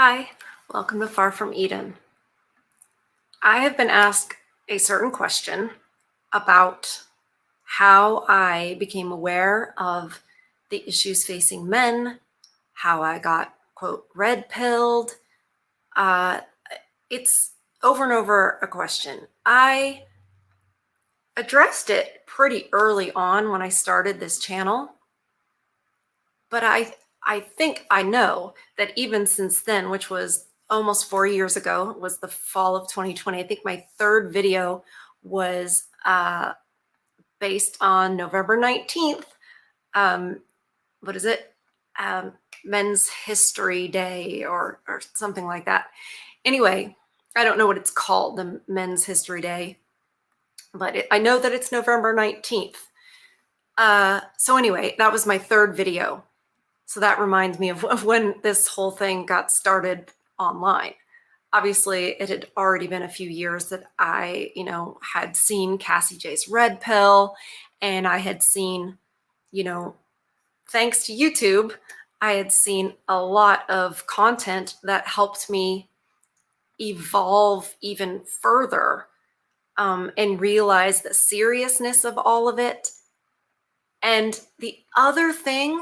Hi, welcome to Far From Eden. I have been asked a certain question about how I became aware of the issues facing men, how I got, quote, red pilled. It's over and over a question. I addressed it pretty early on when I started this channel, but I think I know that even since then, which was almost 4 years ago, was the fall of 2020. I think my third video was based on November 19th. What is it? Men's History Day or something like that. Anyway, I don't know what it's called, the Men's History Day, but I know that it's November 19th. So anyway, that was my third video. So that reminds me of when this whole thing got started online. Obviously, it had already been a few years that I, had seen Cassie J's Red Pill, and I had seen, thanks to YouTube, I had seen a lot of content that helped me evolve even further and realize the seriousness of all of it. And the other thing,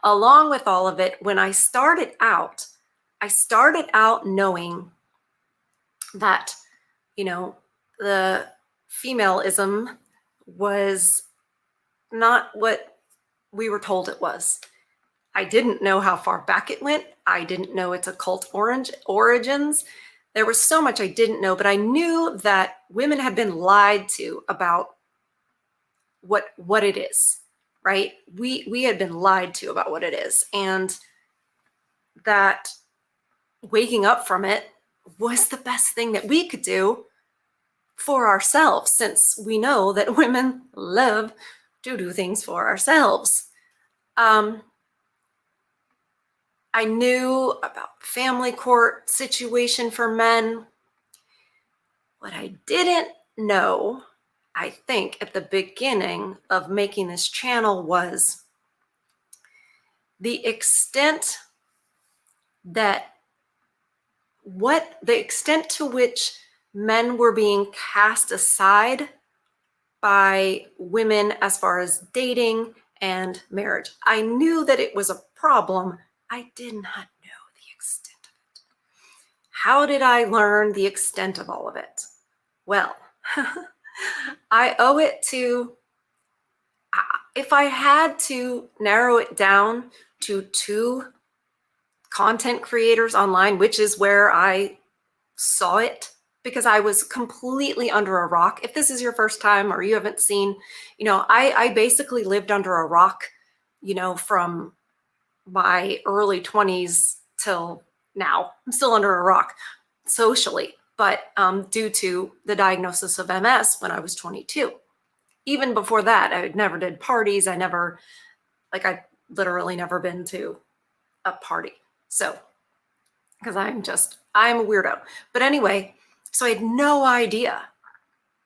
along with all of it, when I started out knowing that, the femaleism was not what we were told it was. I didn't know how far back it went. I didn't know its occult origins. There was so much I didn't know, but I knew that women had been lied to about what it is, right? We had been lied to about what it is, and that waking up from it was the best thing that we could do for ourselves, since we know that women love to do things for ourselves. I knew about family court situation for men. What I didn't know, I think, at the beginning of making this channel was the extent to which men were being cast aside by women as far as dating and marriage. I knew that it was a problem. I did not know the extent of it. How did I learn the extent of all of it? Well, I owe it to, if I had to narrow it down to two content creators online, which is where I saw it, because I was completely under a rock. If this is your first time or you haven't seen, I basically lived under a rock, from my early 20s till now. I'm still under a rock socially, but due to the diagnosis of MS when I was 22. Even before that, I never did parties. I literally never been to a party. So, because I'm a weirdo. But anyway, so I had no idea.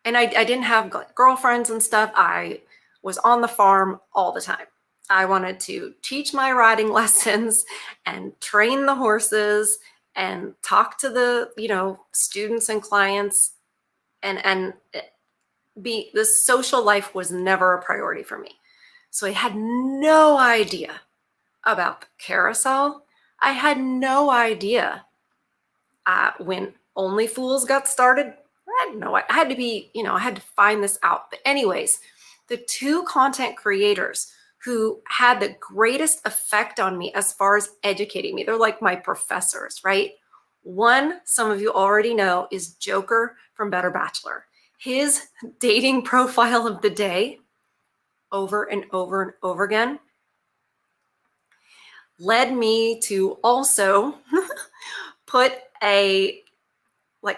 And I didn't have girlfriends and stuff. I was on the farm all the time. I wanted to teach my riding lessons and train the horses and talk to the, students and clients, and the social life was never a priority for me. So I had no idea about the carousel. I had no idea when Only Fools got started. I didn't know. I had to find this out. But anyways, the two content creators who had the greatest effect on me as far as educating me, they're like my professors, right? One, some of you already know, is Joker from Better Bachelor. His dating profile of the day, over and over and over again, led me to also put a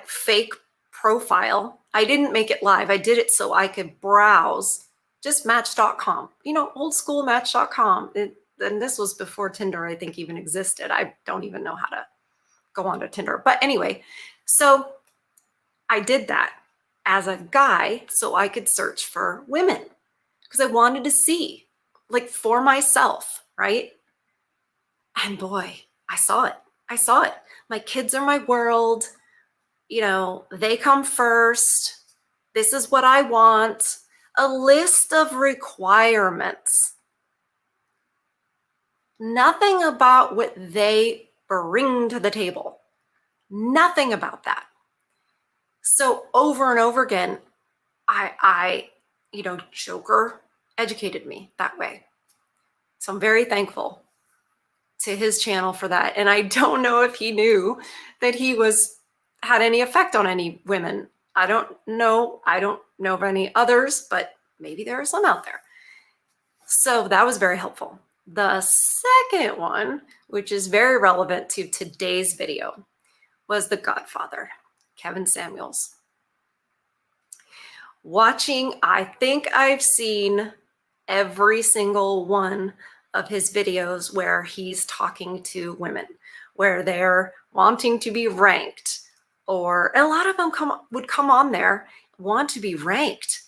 fake profile. I didn't make it live. I did it so I could browse just Match.com, old school Match.com. And this was before Tinder, I think, even existed. I don't even know how to go onto Tinder. But anyway, so I did that as a guy so I could search for women because I wanted to see, for myself, right? And boy, I saw it. I saw it. My kids are my world. They come first. This is what I want. A list of requirements. Nothing about what they bring to the table. Nothing about that. So over and over again, Joker educated me that way. So I'm very thankful to his channel for that. And I don't know if he knew that he had any effect on any women. I don't know. I don't know of any others, but maybe there are some out there. So that was very helpful. The second one, which is very relevant to today's video, was The Godfather, Kevin Samuels. I think I've seen every single one of his videos where he's talking to women, where they're wanting to be ranked, or a lot of them would come on there, want to be ranked,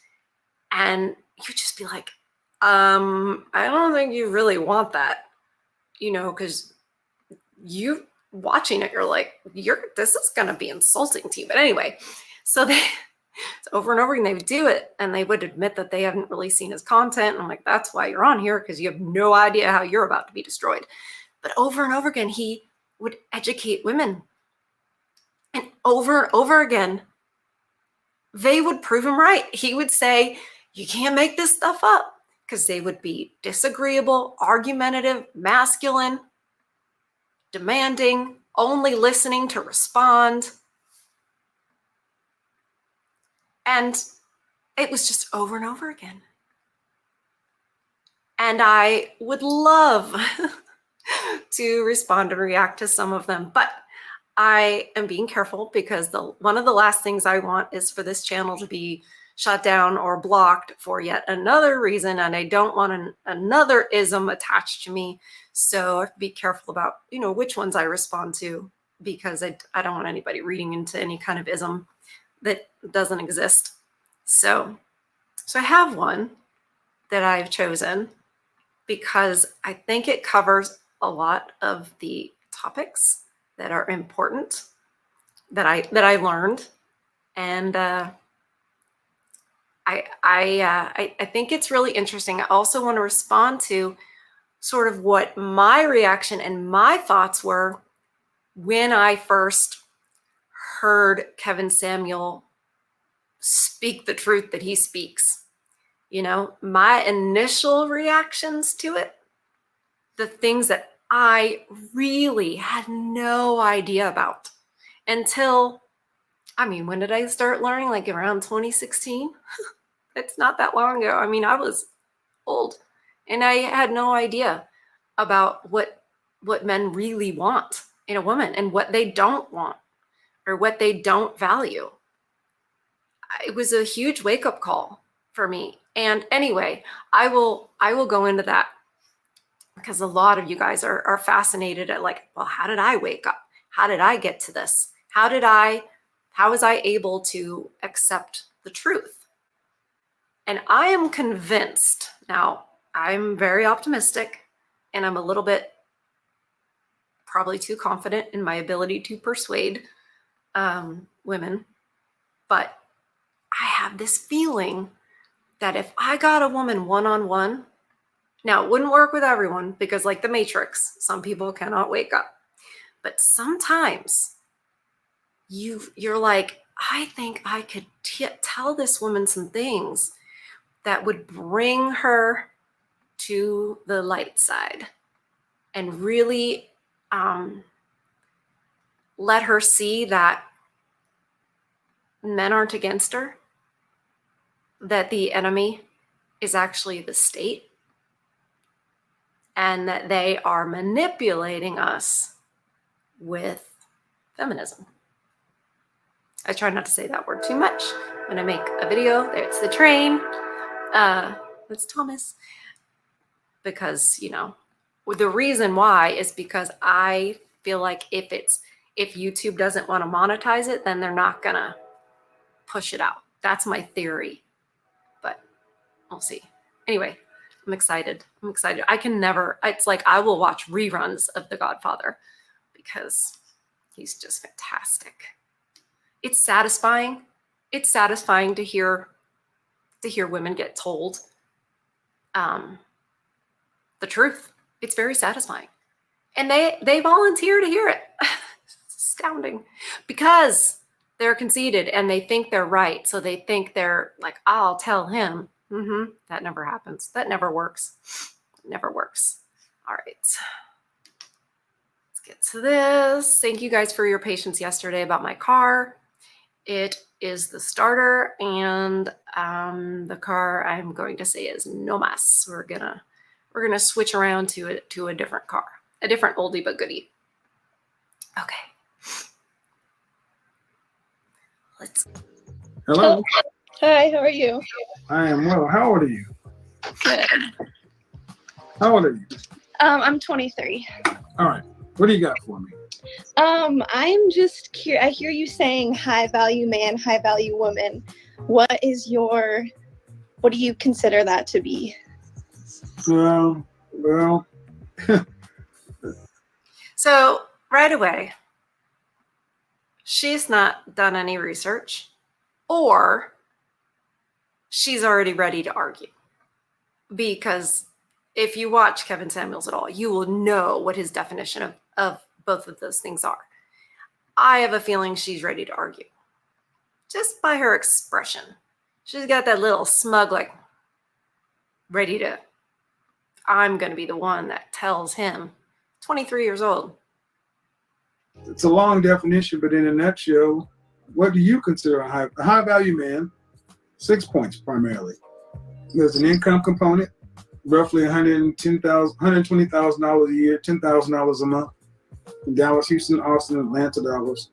and you'd just be like, I don't think you really want that, because you watching it, you're like, this is going to be insulting to you. But anyway, so over and over again, they would do it, and they would admit that they haven't really seen his content. And I'm like, that's why you're on here, because you have no idea how you're about to be destroyed. But over and over again, he would educate women. And over again, they would prove him right. He would say, you can't make this stuff up, because they would be disagreeable, argumentative, masculine, demanding, only listening to respond. And it was just over and over again. And I would love to respond and react to some of them, but I am being careful, because one of the last things I want is for this channel to be shut down or blocked for yet another reason, and I don't want another ism attached to me. So I have to be careful about which ones I respond to, because I don't want anybody reading into any kind of ism that doesn't exist. So I have one that I've chosen because I think it covers a lot of the topics that are important that I learned, and I think it's really interesting. I also want to respond to sort of what my reaction and my thoughts were when I first heard Kevin Samuel speak the truth that he speaks. My initial reactions to it, the things that I really had no idea about until, when did I start learning? Like around 2016? It's not that long ago. I was old, and I had no idea about what men really want in a woman, and what they don't want, or what they don't value. It was a huge wake-up call for me. And anyway, I will go into that, because a lot of you guys are fascinated at, like, well, how did I wake up? How did I get to this? How was I able to accept the truth? And I am convinced, now I'm very optimistic, and I'm a little bit probably too confident in my ability to persuade women, but I have this feeling that if I got a woman one-on-one, now it wouldn't work with everyone, because like the Matrix, some people cannot wake up, but sometimes you're like, I think I could tell this woman some things that would bring her to the light side, and really let her see that men aren't against her, that the enemy is actually the state, and that they are manipulating us with feminism. I try not to say that word too much when I make a video. There's the train. That's Thomas. Because, the reason why is because I feel like if YouTube doesn't want to monetize it, then they're not going to push it out. That's my theory, but we'll see. Anyway, I'm excited. I can never, it's like I will watch reruns of The Godfather because he's just fantastic. It's satisfying. It's satisfying to hear women get told the truth. It's very satisfying. And they volunteer to hear it. It's astounding because they're conceited and they think they're right. So they think they're like, I'll tell him. That never happens. That never works. It never works. All right. Let's get to this. Thank you guys for your patience yesterday about my car. It is the starter, and the car I'm going to say is no mas. We're gonna switch around to a different car, a different oldie but goodie. Okay. Let's. Hello. Hi, how are you? I am well. How old are you? Good. How old are you? I'm 23. All right. What do you got for me? I'm just curious. I hear you saying high value man, high value woman. What do you consider that to be? Well. So right away, she's not done any research, or she's already ready to argue. Because if you watch Kevin Samuels at all, you will know what his definition of both of those things are. I have a feeling she's ready to argue. Just by her expression. She's got that little smug, like, ready to, I'm going to be the one that tells him. 23 years old. It's a long definition, but in a nutshell, what do you consider a high value man? 6 points primarily. There's an income component, roughly $120,000 a year, $10,000 a month. In Dallas, Houston, Austin, Atlanta dollars.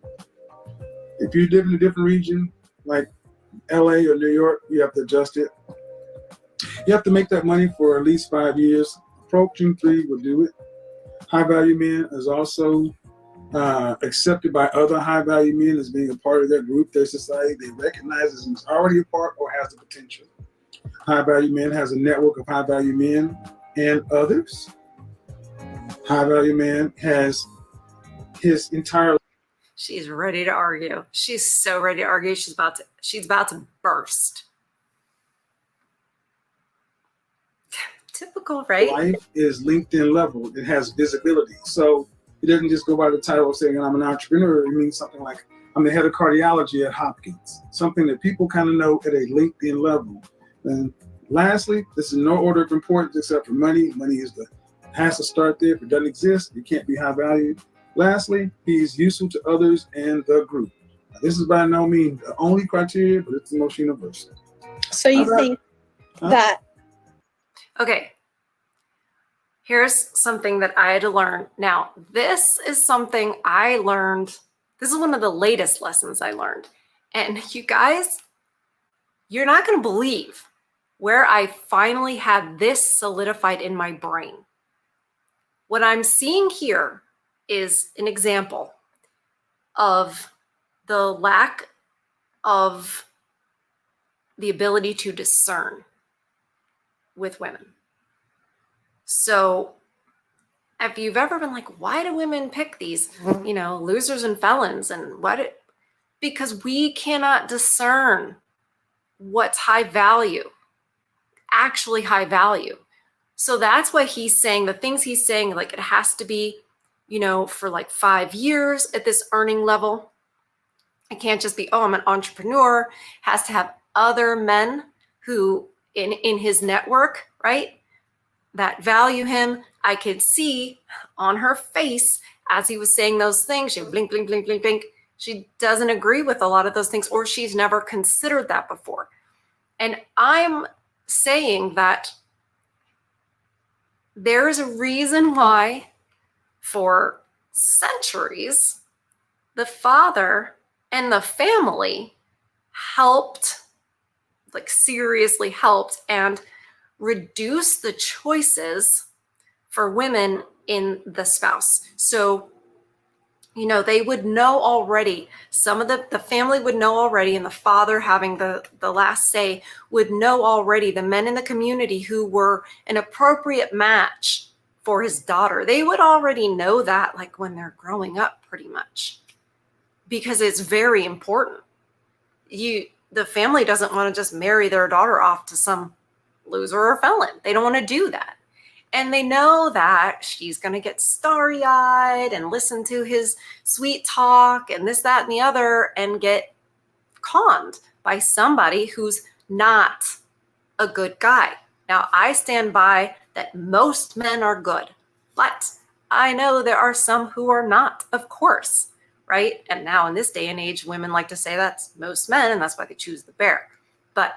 If you live in a different region, like LA or New York, you have to adjust it. You have to make that money for at least 5 years. Approaching 3 will do it. High value men is also accepted by other high value men as being a part of their group, their society. They recognize as he's already a part or has the potential. High value men has a network of high value men and others. High value man has his entire. She's ready to argue. She's so ready to argue. She's about to burst. Typical, right? Life is LinkedIn level. It has visibility. So it doesn't just go by the title of saying I'm an entrepreneur. It means something like I'm the head of cardiology at Hopkins. Something that people kind of know at a LinkedIn level. And lastly, this is no order of importance except for money. Money has to start there. If it doesn't exist, it can't be high value. Lastly, he's useful to others and the group. Now, this is by no means the only criteria, but it's the most universal. So you think that... Okay. Here's something that I had to learn. Now, this is something I learned. This is one of the latest lessons I learned. And you guys, you're not going to believe where I finally had this solidified in my brain. What I'm seeing here is an example of the lack of the ability to discern with women. So if you've ever been like, why do women pick these, losers and felons, and because we cannot discern what's high value, actually high value. So that's why he's saying the things he's saying, like it has to be, for like 5 years at this earning level. It can't just be, I'm an entrepreneur. It has to have other men who in his network, right, that value him. I could see on her face as he was saying those things, she would blink, blink, blink, blink, blink. She doesn't agree with a lot of those things, or she's never considered that before. And I'm saying that there is a reason why for centuries, the father and the family helped, like seriously helped, and reduce the choices for women in the spouse. So, they would know already, some of the family would know already, and the father having the last say would know already the men in the community who were an appropriate match for his daughter. They would already know that like when they're growing up pretty much, because it's very important. The family doesn't want to just marry their daughter off to some loser or felon. They don't want to do that. And they know that she's going to get starry-eyed and listen to his sweet talk and this, that, and the other and get conned by somebody who's not a good guy. Now, I stand by that most men are good, but I know there are some who are not, of course, right? And now in this day and age, women like to say that's most men, and that's why they choose the bear. But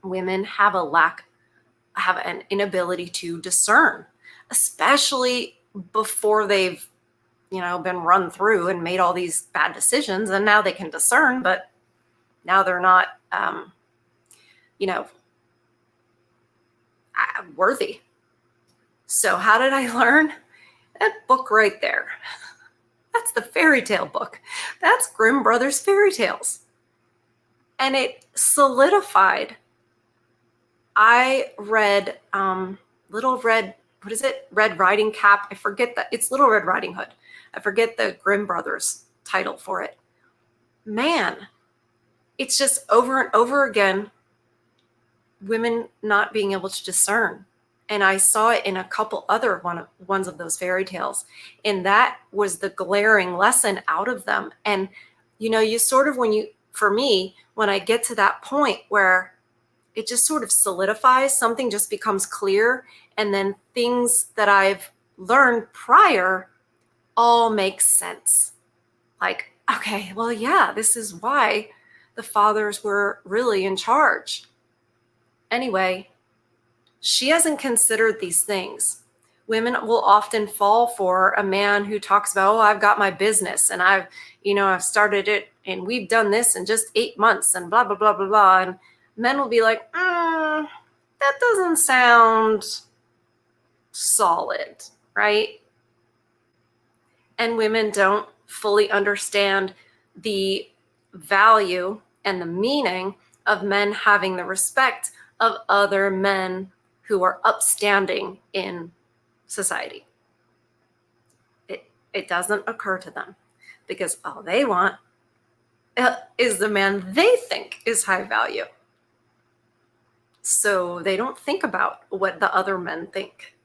women have an inability to discern, especially before they've, been run through and made all these bad decisions, and now they can discern, but now they're not, worthy. So how did I learn? That book right there. That's the fairy tale book. That's Grimm Brothers fairy tales. And it solidified. I read Little Red, what is it? Red Riding Cap. I forget that. It's Little Red Riding Hood. I forget the Grimm Brothers title for it. Man, it's just over and over again, women not being able to discern. And I saw it in a couple other ones of those fairy tales. And that was the glaring lesson out of them. And, you sort of, for me, when I get to that point where it just sort of solidifies, something just becomes clear. And then things that I've learned prior all make sense. Like, okay, well, yeah, this is why the fathers were really in charge. Anyway, she hasn't considered these things. Women will often fall for a man who talks about, oh, I've got my business and I've started it and we've done this in just 8 months and blah, blah, blah, blah, blah. And men will be like, that doesn't sound solid, right? And women don't fully understand the value and the meaning of men having the respect of other men who are upstanding in society. It doesn't occur to them because all they want is the man they think is high value. So they don't think about what the other men think.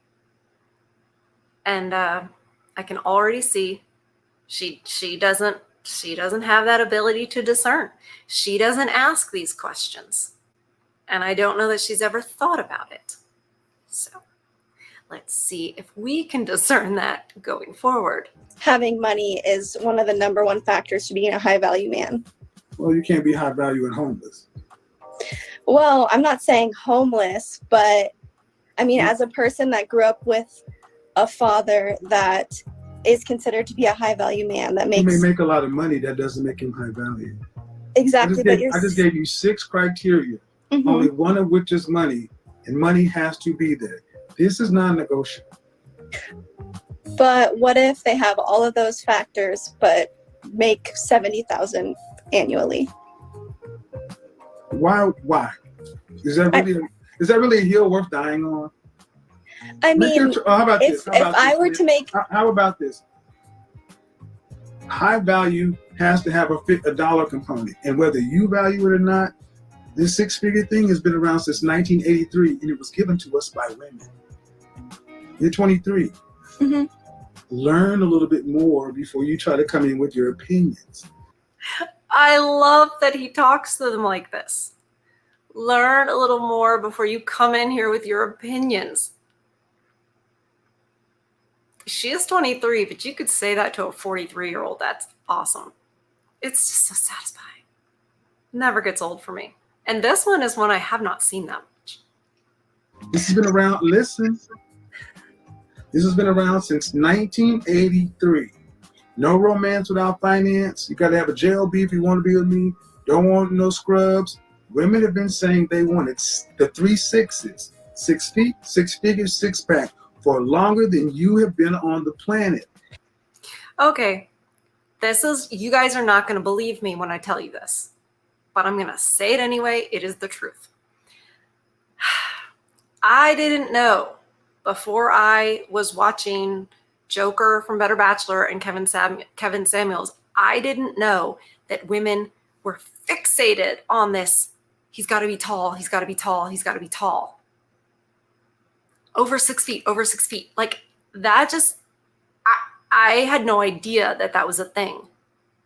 And I can already see she doesn't have that ability to discern. She doesn't ask these questions. And I don't know that she's ever thought about it. So let's see if we can discern that going forward. Having money is one of the number one factors to being a high value man. Well, you can't be high value and homeless. Well, I'm not saying homeless, but I mean, as a person that grew up with a father that is considered to be a high value man, that makes... He may make a lot of money, that doesn't make him high value. Exactly. I just gave you 6 criteria, only one of which is money, and money has to be there. This is non-negotiable. But what if they have all of those factors, but make $70,000 annually? Why? Is that really a hill worth dying on? I mean, how about if I were to make... How about this? High value has to have a dollar component. And whether you value it or not, this 6-figure thing has been around since 1983, and it was given to us by women. You're 23. Learn a little bit more before you try to come in with your opinions. I love that he talks to them like this. Learn a little more before you come in here with your opinions. She is 23, but you could say that to a 43-year-old. That's awesome. It's just so satisfying. Never gets old for me. And this one is one I have not seen that much. This has been around, listen. This has been around since 1983. No romance without finance. You got to have a JLB if you want to be with me. Don't want no scrubs. Women have been saying they wanted the 3 6s. 6 feet, 6 figures, 6-pack for longer than you have been on the planet. Okay. You guys are not going to believe me when I tell you this, but I'm going to say it anyway. It is the truth. I didn't know before I was watching Joker from Better Bachelor and Kevin Samuels, I didn't know that women were fixated on this. He's got to be tall. He's got to be tall. He's got to be tall. Over 6 feet, over 6 feet. Like that just, I had no idea that that was a thing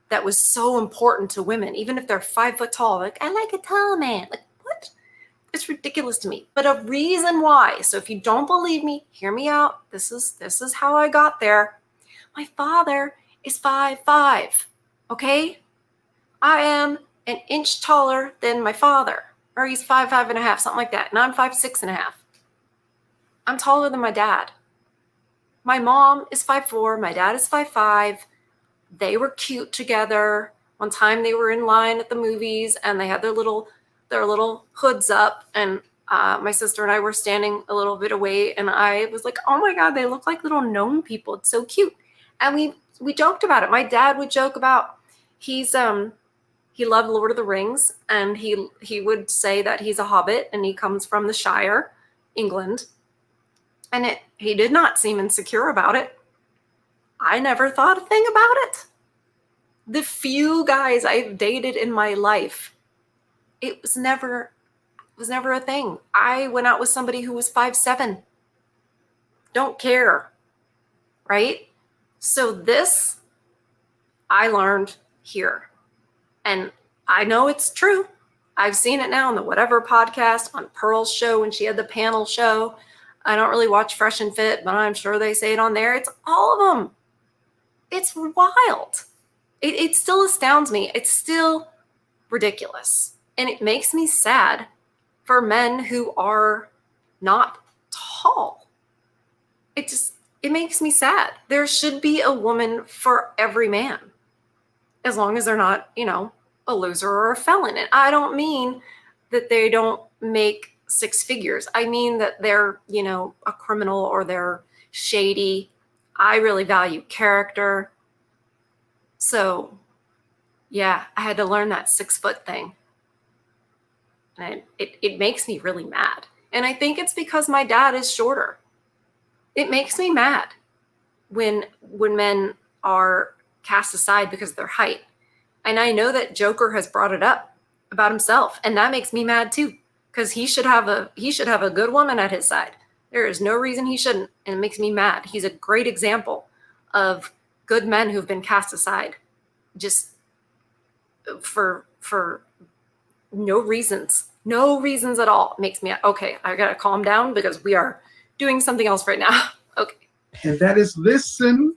that was so important to women, even if they're 5 foot tall. Like, I like a tall man. Like, what? It's ridiculous to me. But a reason why. So if you don't believe me, hear me out. This is how I got there. My father is 5'5". Okay? I am an inch taller than my father. Or he's 5'5.5", something like that. And I'm 5'6.5". I'm taller than my dad. My mom is 5'4". My dad is 5'5". They were cute together. One time they were in line at the movies and they had their little hoods up, and my sister and I were standing a little bit away, and I was like, oh my God, they look like little gnome people. It's so cute. And we joked about it. My dad would joke about he loved Lord of the Rings, and he would say that he's a hobbit and he comes from the Shire, England. And he did not seem insecure about it. I never thought a thing about it. The few guys I've dated in my life, it was never a thing. I went out with somebody who was 5'7". Don't care, right? So this I learned here. And I know it's true. I've seen it now on the Whatever podcast, on Pearl's show when she had the panel show. I don't really watch Fresh and Fit, but I'm sure they say it on there. It's all of them. It's wild. It still astounds me. It's still ridiculous. And it makes me sad for men who are not tall. It makes me sad. There should be a woman for every man, as long as they're not, a loser or a felon. And I don't mean that they don't make 6 figures. I mean that they're, a criminal or they're shady. I really value character. So, yeah, I had to learn that 6 foot thing. And it makes me really mad. And I think it's because my dad is shorter. It makes me mad when men are cast aside because of their height. And I know that Joker has brought it up about himself, and that makes me mad too, because he should have a good woman at his side. There is no reason he shouldn't, and it makes me mad. He's a great example of good men who've been cast aside just for no reasons at all. It makes me, okay, I gotta calm down because we are doing something else right now. Okay. And that is listen.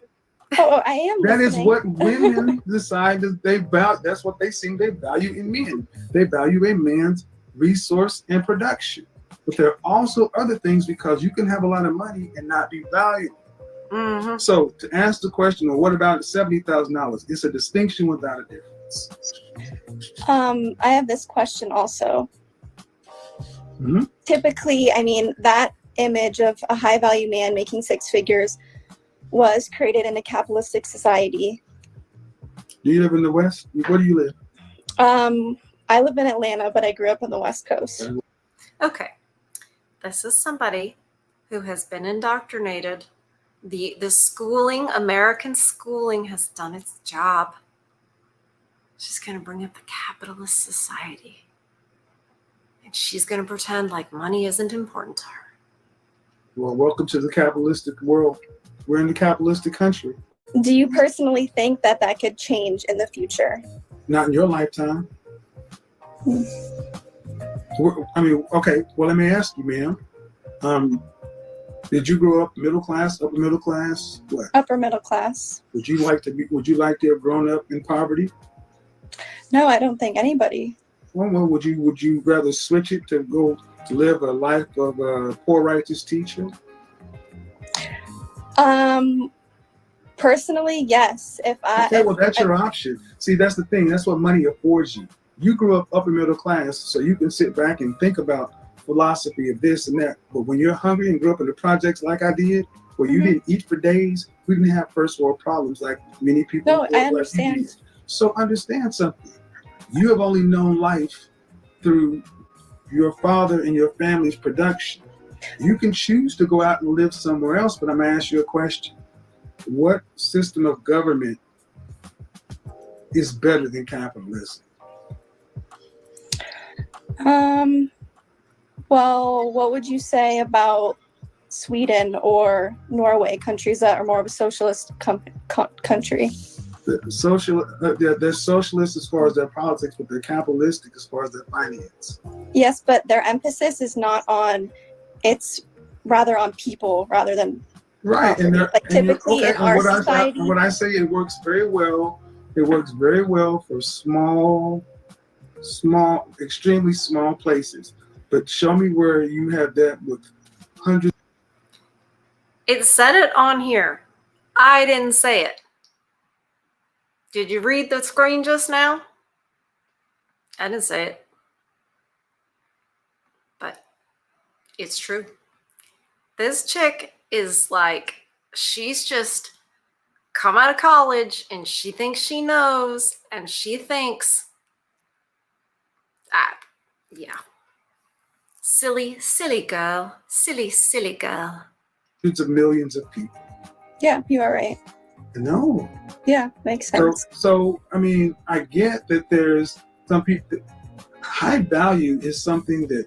Oh, I am. That listening. is what women decide that they value. That's what they seem they value in men. They value a man's resource and production. But there are also other things, because you can have a lot of money and not be valuable. Mm-hmm. So to ask the question, well, what about $70,000? It's a distinction without a difference. I have this question also. Mm-hmm. Typically, that image of a high value man making 6 figures was created in a capitalistic society. Do you live in the West? Where do you live? I live in Atlanta, but I grew up on the West Coast. Okay. This is somebody who has been indoctrinated. The schooling, American schooling, has done its job. She's going to bring up the capitalist society. And she's going to pretend like money isn't important to her. Well, welcome to the capitalistic world. We're in the capitalistic country. Do you personally think that could change in the future? Not in your lifetime. Okay, well, let me ask you, ma'am. Did you grow up middle class, upper middle class? What? Upper middle class. Would you like to have grown up in poverty? No, I don't think anybody. Well, would you rather switch it to go to live a life of a poor righteous teacher? Personally, yes. Okay, well, that's your option. See, that's the thing. That's what money affords you. You grew up upper middle class, so you can sit back and think about philosophy of this and that. But when you're hungry and grew up in the projects like I did, where you didn't eat for days, we didn't have first world problems like many people. No, I understand. So understand something. You have only known life through your father and your family's production. You can choose to go out and live somewhere else, but I'm going to ask you a question. What system of government is better than capitalism? Well, what would you say about Sweden or Norway, countries that are more of a socialist country? They're socialist as far as their politics, but they're capitalistic as far as their finance. Yes, but their emphasis is not on, it's rather on people rather than right. property. Like typically in our society. What I say, it works very well. It works very well for small, extremely small places. But show me where you have that with hundreds. It said it on here. I didn't say it. Did you read the screen just now? I didn't say it. But it's true. This chick is like, she's just come out of college and she thinks she knows, and she thinks, yeah. Silly, silly girl. Silly, silly girl. Hundreds of millions of people. Yeah, you are right. No. Yeah, makes sense. So I mean, I get that there's some people. High value is something that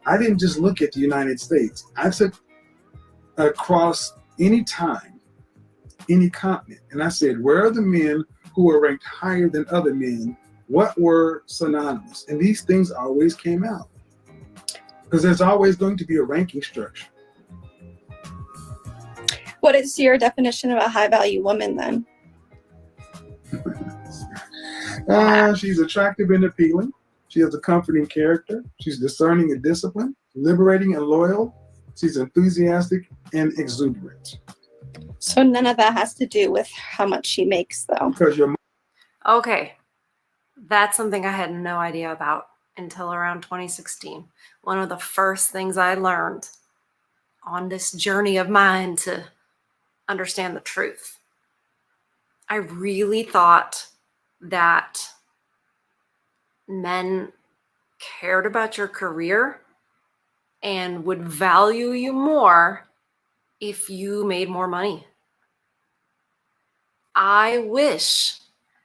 I didn't just look at the United States. I took across any time, any continent, and I said, where are the men who are ranked higher than other men? What were synonymous? And these things always came out. Because there's always going to be a ranking structure. What is your definition of a high value woman then? She's attractive and appealing. She has a comforting character. She's discerning and disciplined, liberating and loyal. She's enthusiastic and exuberant. So none of that has to do with how much she makes, though. Because you're okay. That's something I had no idea about until around 2016. One of the first things I learned on this journey of mine to understand the truth. I really thought that men cared about your career and would value you more if you made more money. I wish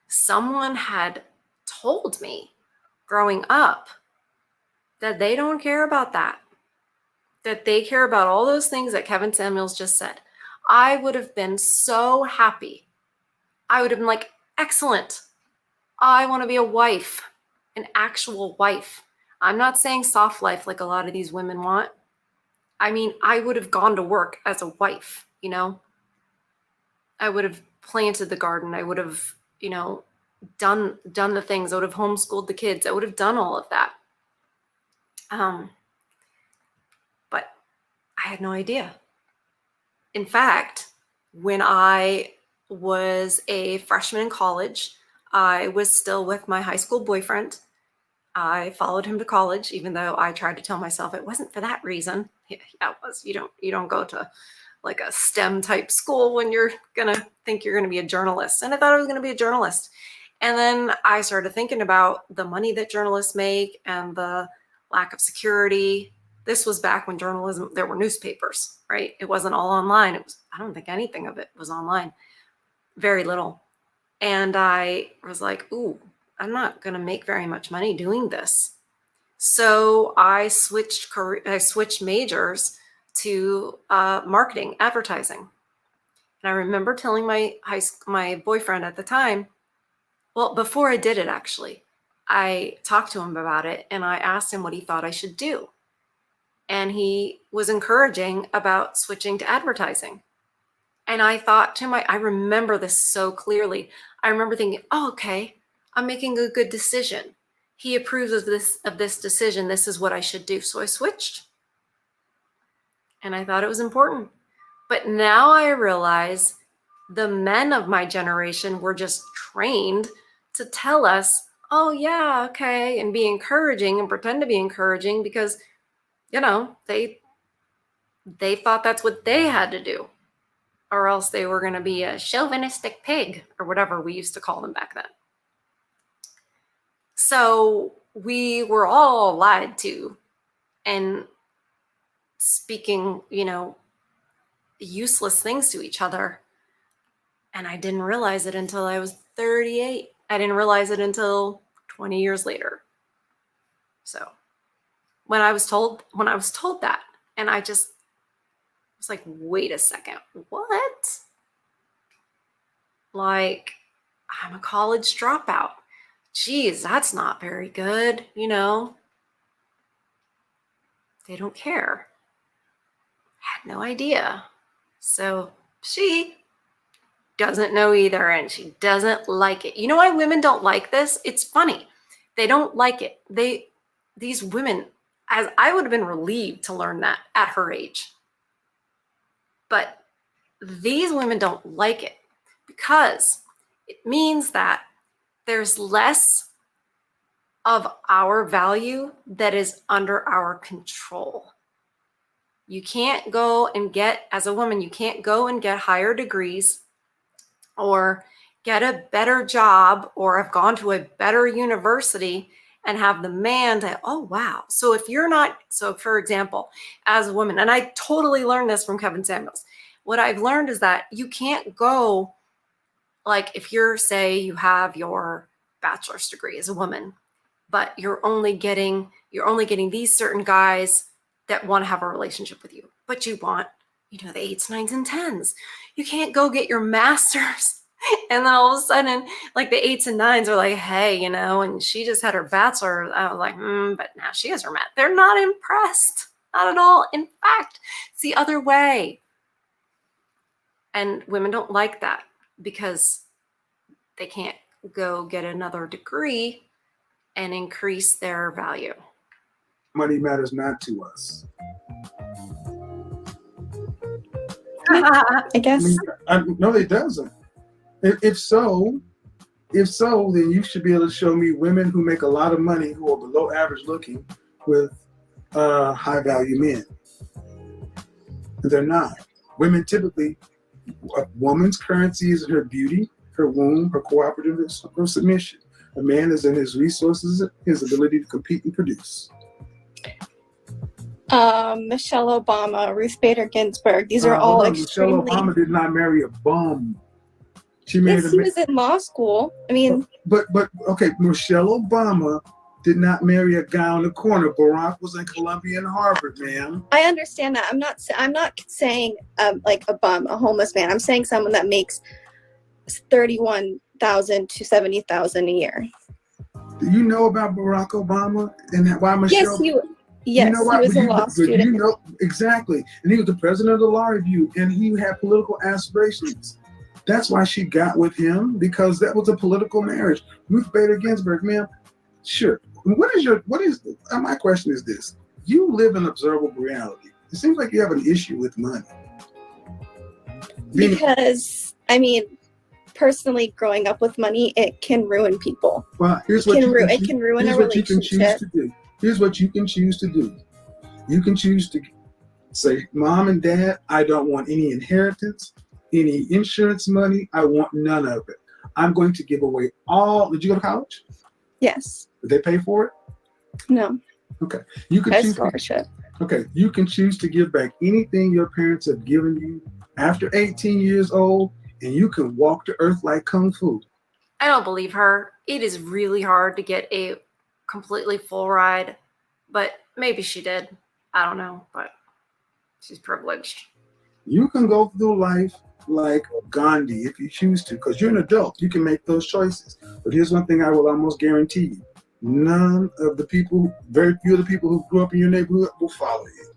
someone had told me growing up that they don't care about that, that they care about all those things that Kevin Samuels just said. I would have been so happy. I would have been like, excellent. I want to be a wife, an actual wife. I'm not saying soft life like a lot of these women want. I mean, I would have gone to work as a wife, you know? I would have planted the garden. I would have, you know, done the things. I would have homeschooled the kids. I would have done all of that. But I had no idea. In fact, when I was a freshman in college, I was still with my high school boyfriend. I followed him to college, even though I tried to tell myself it wasn't for that reason. Yeah, it was. You don't go to like a STEM type school when you're gonna think you're gonna be a journalist. And I thought I was gonna be a journalist. And then I started thinking about the money that journalists make and the lack of security. This was back when journalism, there were newspapers, right? It wasn't all online. It was, I don't think anything of it was online. Very little. And I was like, ooh, I'm not going to make very much money doing this. So I switched majors to marketing, advertising. And I remember telling my boyfriend at the time, well, before I did it, actually, I talked to him about it and I asked him what he thought I should do. And he was encouraging about switching to advertising. And I thought I remember this so clearly. I remember thinking, oh, okay, I'm making a good decision. He approves of this decision. This is what I should do. So I switched. And I thought it was important. But now I realize the men of my generation were just trained to tell us, oh yeah, okay, and be encouraging and pretend to be encouraging because, you know, they thought that's what they had to do. Or else they were going to be a chauvinistic pig or whatever we used to call them back then. So we were all lied to. And speaking, useless things to each other. And I didn't realize it until I was 38. I didn't realize it until 20 years later. So when I was told that, and I just was like, wait a second, what? Like, I'm a college dropout. Geez, that's not very good, They don't care. Had no idea. So she doesn't know either, and she doesn't like it. You know why women don't like this? It's funny. They don't like it. These women, as I would have been relieved to learn that at her age. But these women don't like it because it means that there's less of our value that is under our control. You can't go and get, as a woman, you can't go and get higher degrees or get a better job or have gone to a better university and have the man say, oh, wow. So if you're not, so for example, as a woman, and I totally learned this from Kevin Samuels, what I've learned is that you can't go, like if you're, say you have your bachelor's degree as a woman, but you're only getting these certain guys that want to have a relationship with you, but you want, the 8s, 9s, and 10s. You can't go get your master's. And then all of a sudden, like the 8s and 9s are like, hey, and she just had her bachelor. I was like, but now she has her mat. They're not impressed. Not at all. In fact, it's the other way. And women don't like that because they can't go get another degree and increase their value. Money matters not to us. I guess. No, it doesn't. If so, then you should be able to show me women who make a lot of money who are below average looking with high value men. They're not. Women typically, a woman's currency is her beauty, her womb, her cooperativeness, her submission. A man is in his resources, his ability to compete and produce. Michelle Obama, Ruth Bader Ginsburg. These are all extremely. Michelle Obama did not marry a bum. She married yes, she was in law school. I mean, but okay, Michelle Obama did not marry a guy on the corner. Barack was in Columbia and Harvard, ma'am. I understand that. I'm not saying like a bum, a homeless man. I'm saying someone that makes $31,000 to $70,000 a year. Do you know about Barack Obama and why Michelle? Yes, he was a law student. Exactly, and he was the president of the Law Review, and he had political aspirations. That's why she got with him, because that was a political marriage. Ruth Bader Ginsburg, ma'am. Sure. My question is this: you live in observable reality. It seems like you have an issue with money. Because personally, growing up with money, it can ruin people. Well, it can ruin a relationship. Here's what you can choose to do. You can choose to say, Mom and Dad, I don't want any inheritance, any insurance money. I want none of it. I'm going to give away all. Did you go to college? Yes. Did they pay for it? No. Okay. You can choose scholarship. Okay. You can choose to give back anything your parents have given you after 18 years old, and you can walk the earth like Kung Fu. I don't believe her. It is really hard to get a completely full ride, but maybe she did. I don't know, but she's privileged. You can go through life like Gandhi if you choose to, because you're an adult. You can make those choices. But here's one thing I will almost guarantee you. Very few of the people who grew up in your neighborhood will follow you.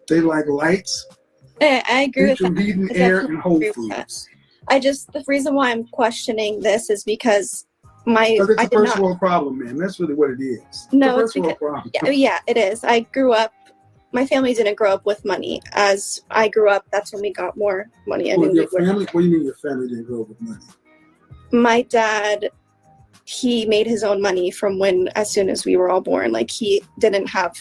They like lights. I agree with that. Heating, air, and Whole Foods. The reason why I'm questioning this is because it's a first world problem, man. That's really what it is. No, it's a first world problem. Yeah, it is. I grew up. My family didn't grow up with money. As I grew up, that's when we got more money. What do you mean your family didn't grow up with money? My dad, he made his own money from as soon as we were all born. Like he didn't have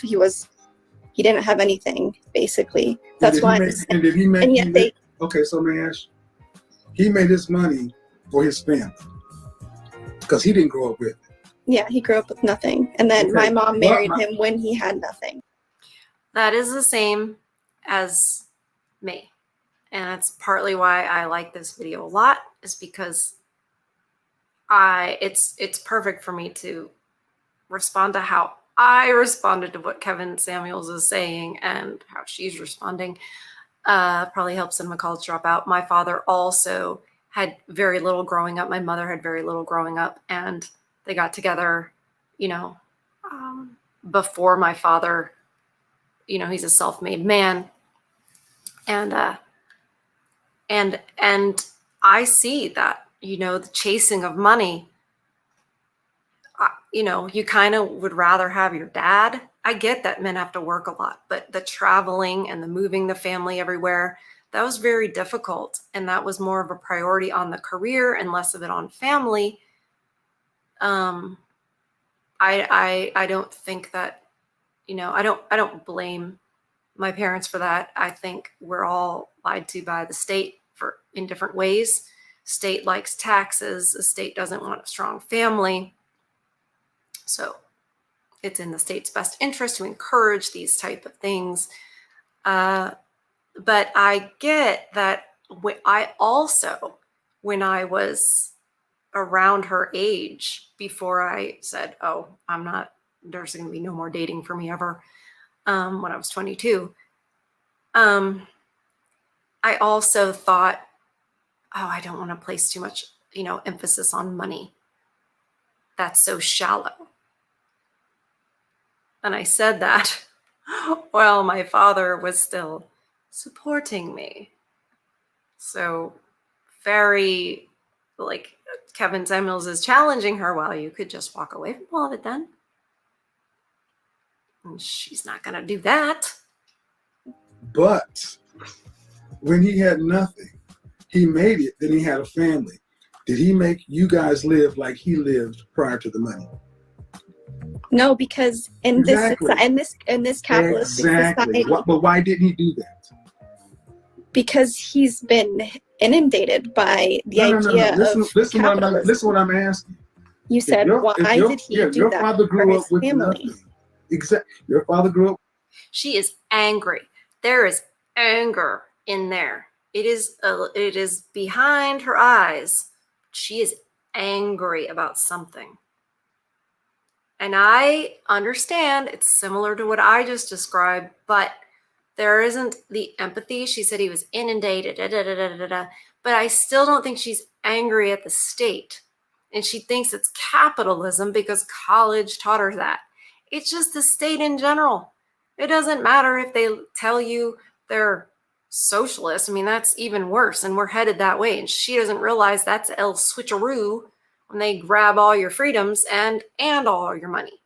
anything basically. That's why. And did he make? Okay, so let me ask you. He made his money for his family because he didn't grow up with it. Yeah, he grew up with nothing, and then my mom married him when he had nothing. That is the same as me. And that's partly why I like this video a lot, is because it's perfect for me to respond to how I responded to what Kevin Samuels is saying and how she's responding. Probably helps in my college dropout. My father also had very little growing up. My mother had very little growing up, and they got together, before my father, he's a self-made man. And I see that, the chasing of money, you kind of would rather have your dad. I get that men have to work a lot, but the traveling and the moving the family everywhere, that was very difficult. And that was more of a priority on the career and less of it on family. I don't think that, I don't blame my parents for that. I think we're all lied to by the state in different ways. State likes taxes. The state doesn't want a strong family. So it's in the state's best interest to encourage these type of things. But I get that I also, when I was around her age, before I said, oh, there's going to be no more dating for me ever, when I was 22, I also thought, oh, I don't want to place too much, emphasis on money. That's so shallow. And I said that while my father was still supporting me. So very, like, Kevin Samuels is challenging her, well, you could just walk away from all of it then. And she's not going to do that. But when he had nothing, he made it, then he had a family. Did he make you guys live like he lived prior to the money? No, because in Exactly. this capitalistic society, But why didn't he do that? Because he's been inundated by the idea of capitalism. Listen what I'm asking. You said, why did he do your that? Father grew up with family. nothing. Exactly. Your father grew up. She is angry. There is anger in there. It is behind her eyes. She is angry about something. And I understand it's similar to what I just described, but there isn't the empathy. She said he was inundated, but I still don't think she's angry at the state. And she thinks it's capitalism because college taught her that. It's just the state in general. It doesn't matter if they tell you they're socialist. I mean, that's even worse, and we're headed that way. And she doesn't realize that's el switcheroo when they grab all your freedoms and all your money.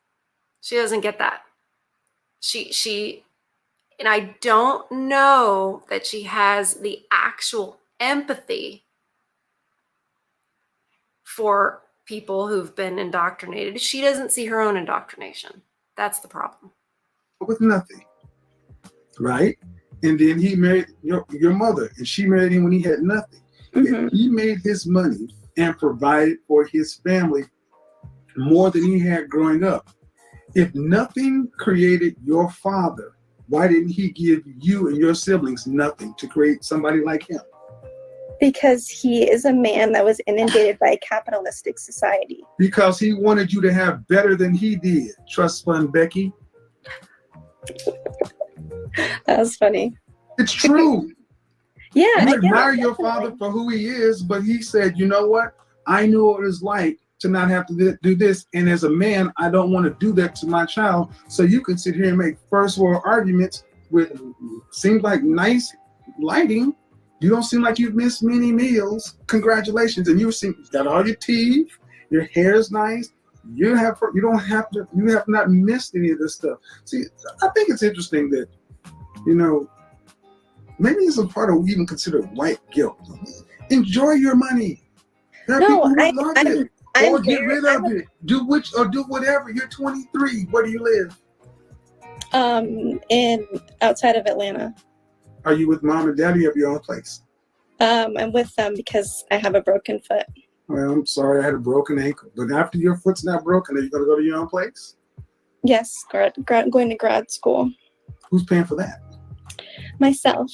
She doesn't get that. And I don't know that she has the actual empathy for people who've been indoctrinated. She doesn't see her own indoctrination. That's the problem. With nothing, right? And then he married your mother, and she married him when he had nothing. Mm-hmm. And he made his money and provided for his family more than he had growing up. If nothing created your father, why didn't he give you and your siblings nothing to create somebody like him? Because he is a man that was inundated by a capitalistic society. Because he wanted you to have better than he did. Trust fund Becky. That was funny. It's true. Yeah. You admire your father for who he is, but he said, you know what? I knew what it was like to not have to do this. And as a man, I don't want to do that to my child. So you can sit here and make first world arguments with seems like nice lighting. You don't seem like you've missed many meals. Congratulations. And you got all your teeth. Your hair is nice. You have not missed any of this stuff. See, I think it's interesting that, maybe it's a part of even considered white guilt. Enjoy your money. There are people who love it. Or get rid of it. Do whatever. You're 23. Where do you live? In outside of Atlanta. Are you with mom and dad, or you have your own place? I'm with them because I have a broken foot. Well, I'm sorry, I had a broken ankle. But after your foot's not broken, are you going to go to your own place? Yes, going to grad school. Who's paying for that? Myself.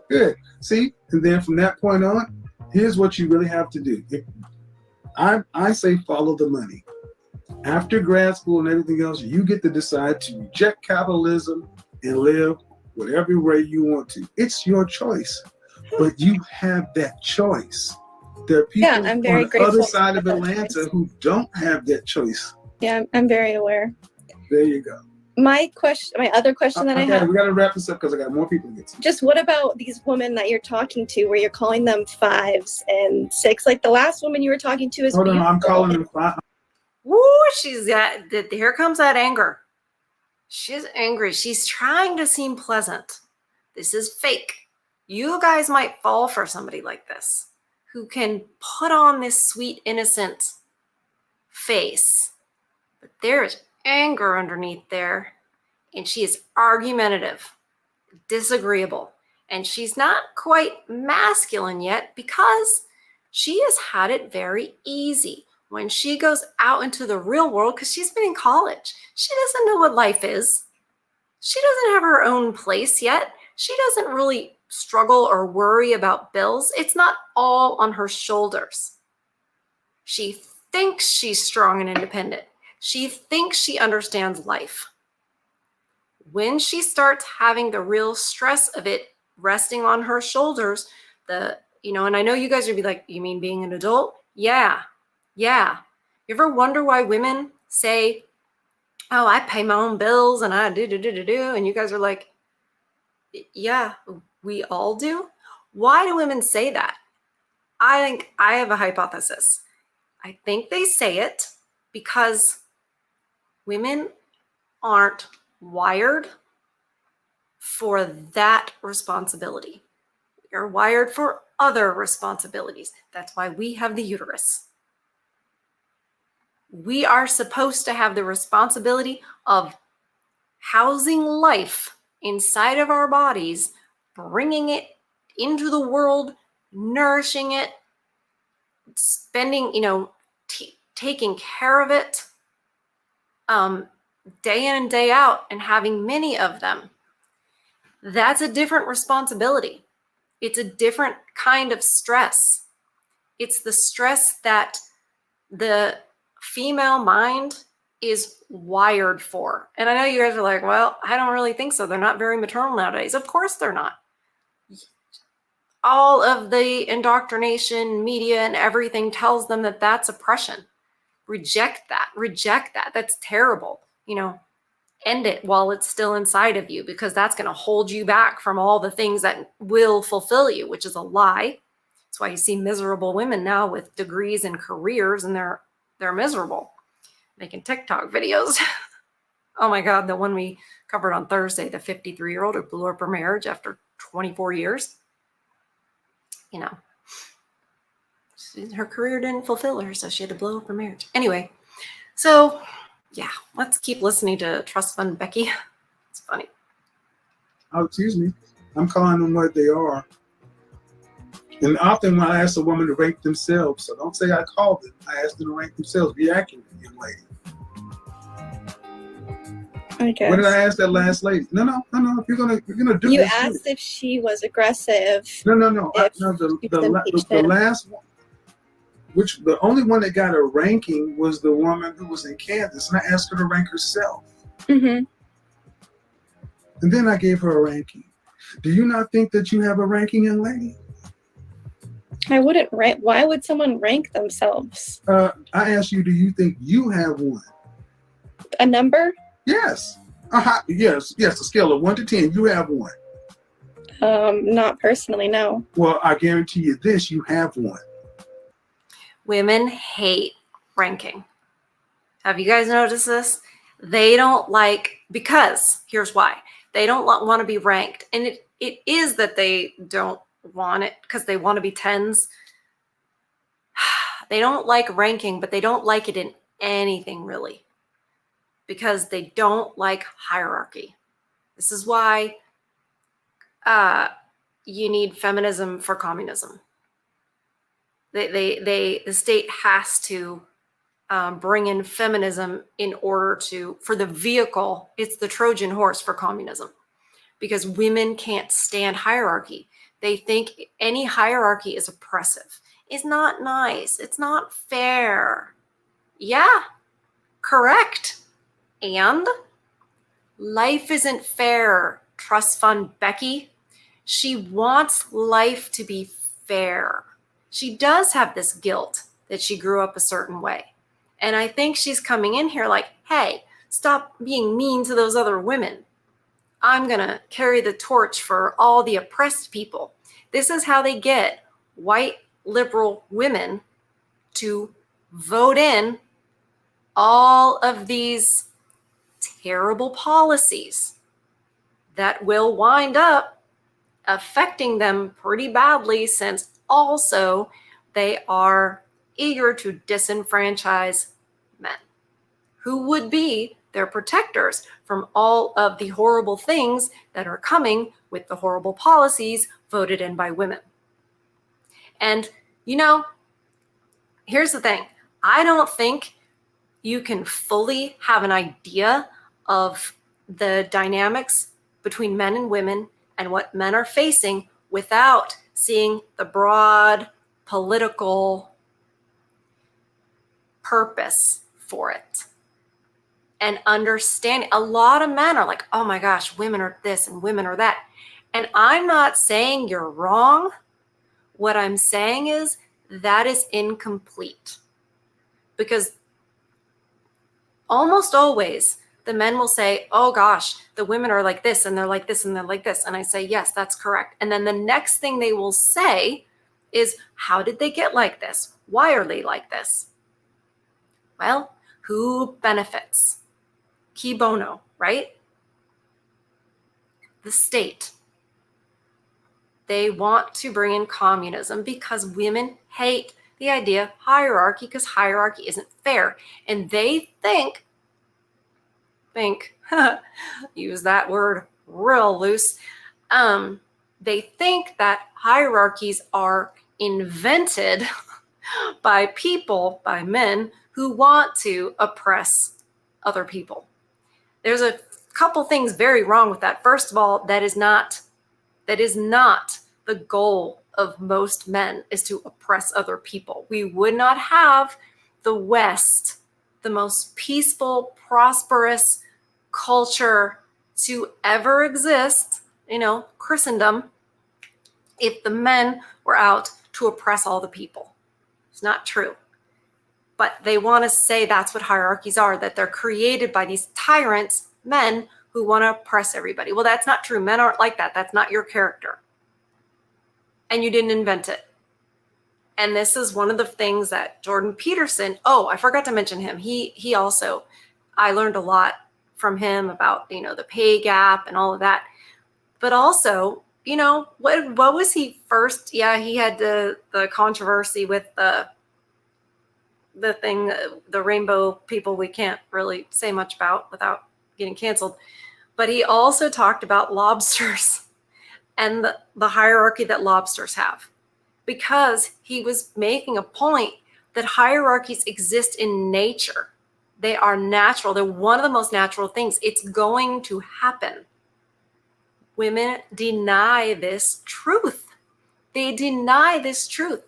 Good. See, and then from that point on, here's what you really have to do. I say follow the money. After grad school and everything else, you get to decide to reject capitalism and live whatever way you want to. It's your choice, but you have that choice. There are people I'm on very the other grateful side of for that Atlanta choice. who don't have that choice. Yeah, I'm very aware. There you go. My other question that I have, we got to wrap this up because I got more people to get to. just what about these women that you're talking to where you're calling them 5s and 6? Like the last woman you were talking to is Hold on, beautiful. I'm calling them 5. Woo, she's got, here comes that anger. She's angry. She's trying to seem pleasant. This is fake. You guys might fall for somebody like this who can put on this sweet, innocent face, but there's anger underneath there, and she is argumentative, disagreeable, and she's not quite masculine yet because she has had it very easy. When she goes out into the real world, because she's been in college, she doesn't know what life is. She doesn't have her own place yet. She doesn't really struggle or worry about bills. It's not all on her shoulders. She thinks she's strong and independent. She thinks she understands life. When she starts having the real stress of it resting on her shoulders, and I know you guys would be like, you mean being an adult? Yeah. You ever wonder why women say, oh, I pay my own bills and I do, and you guys are like, yeah, we all do? Why do women say that? I think I have a hypothesis. I think they say it because women aren't wired for that responsibility. We are wired for other responsibilities. That's why we have the uterus. We are supposed to have the responsibility of housing life inside of our bodies, bringing it into the world, nourishing it, spending, taking care of it day in and day out, and having many of them. That's a different responsibility. It's a different kind of stress. It's the stress that the female mind is wired for. And I know you guys are like, well, I don't really think so. They're not very maternal nowadays. Of course they're not. All of the indoctrination, media, and everything tells them that that's oppression. Reject that. That's terrible. End it while it's still inside of you, because that's going to hold you back from all the things that will fulfill you, which is a lie. That's why you see miserable women now with degrees and careers, and they're miserable, making TikTok videos. Oh my God, the one we covered on Thursday, the 53-year-old who blew up her marriage after 24 years. Her career didn't fulfill her, so she had to blow up her marriage. Anyway, so yeah, let's keep listening to Trust Fund Becky. It's funny. Oh, excuse me. I'm calling them what they are. And often when I ask a woman to rank themselves, so don't say I called them. I ask them to rank themselves. Be accurate, young lady. I guess. What did I ask that last lady? No. If you're gonna do you this, asked if she was aggressive. No. The last one, which the only one that got a ranking was the woman who was in Kansas, and I asked her to rank herself. Mm-hmm. And then I gave her a ranking. Do you not think that you have a ranking, young lady? I wouldn't rank. Why would someone rank themselves? I asked you, do you think you have one? A number? Yes. Yes. A scale of 1 to 10, you have one. Not personally, no. Well, I guarantee you this, you have one. Women hate ranking. Have you guys noticed this? They don't like, because here's why. They don't want to be ranked. And it is that they don't want it because they want to be 10s. They don't like ranking, but they don't like it in anything really, because they don't like hierarchy. This is why you need feminism for communism. The state has to bring in feminism in order for the vehicle. It's the Trojan horse for communism. because women can't stand hierarchy. They think any hierarchy is oppressive. It's not nice. It's not fair. Yeah, correct. And life isn't fair, trust fund Becky. She wants life to be fair. She does have this guilt that she grew up a certain way. And I think she's coming in here like, hey, stop being mean to those other women. I'm going to carry the torch for all the oppressed people. This is how they get white liberal women to vote in all of these terrible policies that will wind up affecting them pretty badly, since also they are eager to disenfranchise men who would be their protectors from all of the horrible things that are coming with the horrible policies voted in by women. And, here's the thing. I don't think you can fully have an idea of the dynamics between men and women and what men are facing without seeing the broad political purpose for it. And understanding, a lot of men are like, oh my gosh, women are this and women are that. And I'm not saying you're wrong. What I'm saying is that is incomplete, because almost always the men will say, oh gosh, the women are like this and they're like this and they're like this. And I say, yes, that's correct. And then the next thing they will say is, how did they get like this? Why are they like this? Well, who benefits? Qui bono, right? The state. They want to bring in communism because women hate the idea of hierarchy, because hierarchy isn't fair. And they think, use that word real loose, they think that hierarchies are invented by people, by men who want to oppress other people. There's a couple things very wrong with that. First of all, that is not the goal of most men, is to oppress other people. We would not have the West, the most peaceful, prosperous culture to ever exist, Christendom, if the men were out to oppress all the people. It's not true. But they want to say that's what hierarchies are, that they're created by these tyrants, men who want to oppress everybody. Well, that's not true. Men aren't like that. That's not your character. And you didn't invent it. And this is one of the things that Jordan Peterson, I forgot to mention him. He also, I learned a lot from him about, the pay gap and all of that. But also, what was he first? Yeah, he had the controversy with the thing, the rainbow people we can't really say much about without getting canceled. But he also talked about lobsters and the hierarchy that lobsters have, because he was making a point that hierarchies exist in nature. They are natural. They're one of the most natural things. It's going to happen. Women deny this truth. They deny this truth.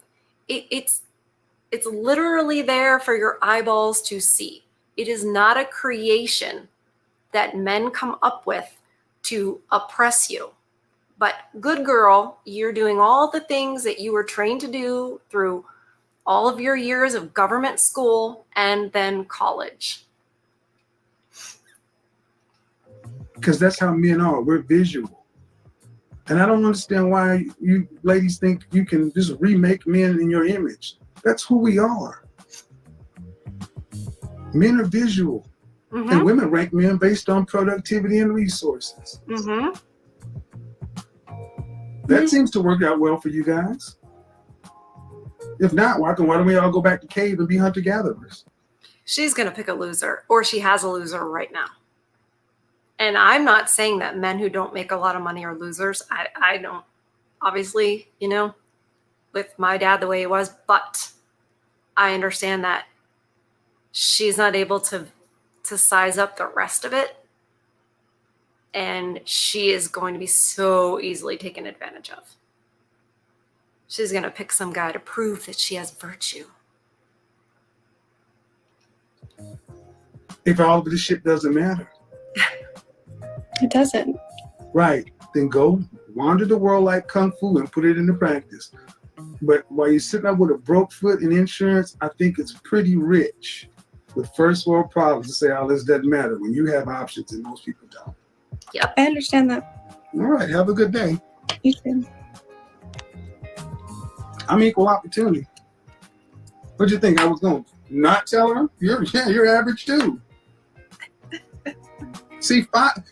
It's literally there for your eyeballs to see. It is not a creation that men come up with to oppress you. But good girl, you're doing all the things that you were trained to do through all of your years of government school and then college. Because that's how men are. We're visual. And I don't understand why you ladies think you can just remake men in your image. That's who we are. Men are visual. Mm-hmm. And women rank men based on productivity and resources. Mm-hmm. That seems to work out well for you guys. If not, why don't we all go back to cave and be hunter-gatherers? She's going to pick a loser, or she has a loser right now. And I'm not saying that men who don't make a lot of money are losers. I don't, obviously, with my dad the way he was, but I understand that she's not able to size up the rest of it. And she is going to be so easily taken advantage of. She's going to pick some guy to prove that she has virtue. If all of this shit doesn't matter. It doesn't. Right. Then go wander the world like Kung Fu and put it into practice. But while you're sitting up with a broke foot in insurance, I think it's pretty rich with first world problems to say all this doesn't matter when you have options and most people don't. Yep. I understand that. All right. Have a good day. You too. I'm equal opportunity. What'd you think? I was going to not tell her? You're average too. See,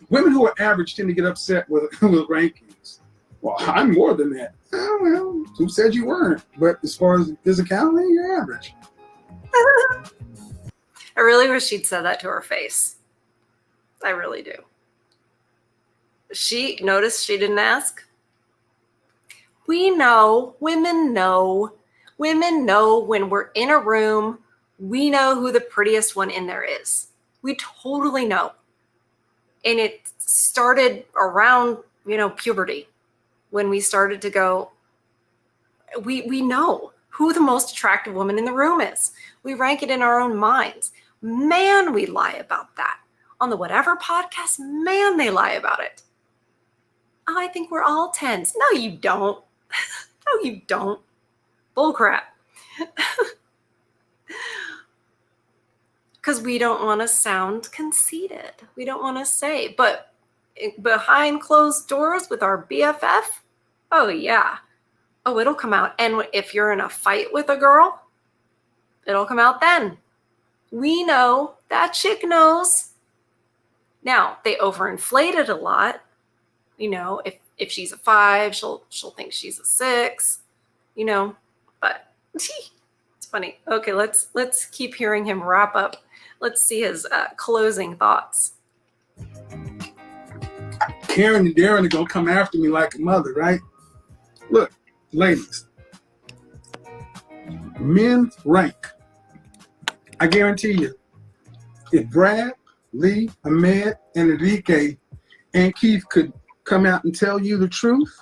women who are average tend to get upset with rankings. Well, I'm more than that. Oh, well, who said you weren't? But as far as physicality, you're average. I really wish she'd said that to her face. I really do. She noticed she didn't ask. We know, women know when we're in a room, we know who the prettiest one in there is. We totally know. And it started around, puberty, when we started to go, we know who the most attractive woman in the room is. We rank it in our own minds. Man, we lie about that. On the Whatever podcast, man, they lie about it. Oh, I think we're all 10s. No, you don't. No, you don't. Bullcrap. Because we don't want to sound conceited. We don't want to say, but behind closed doors with our BFF, oh yeah. Oh, it'll come out. And if you're in a fight with a girl, it'll come out then. We know, that chick knows. Now, they overinflate it a lot. If she's a 5, she'll think she's a 6, but it's funny. Okay, let's keep hearing him wrap up. Let's see his closing thoughts. Karen and Darren are going to come after me like a mother, right? Look, ladies, men rank. I guarantee you, if Brad, Lee, Ahmed, and Enrique and Keith could come out and tell you the truth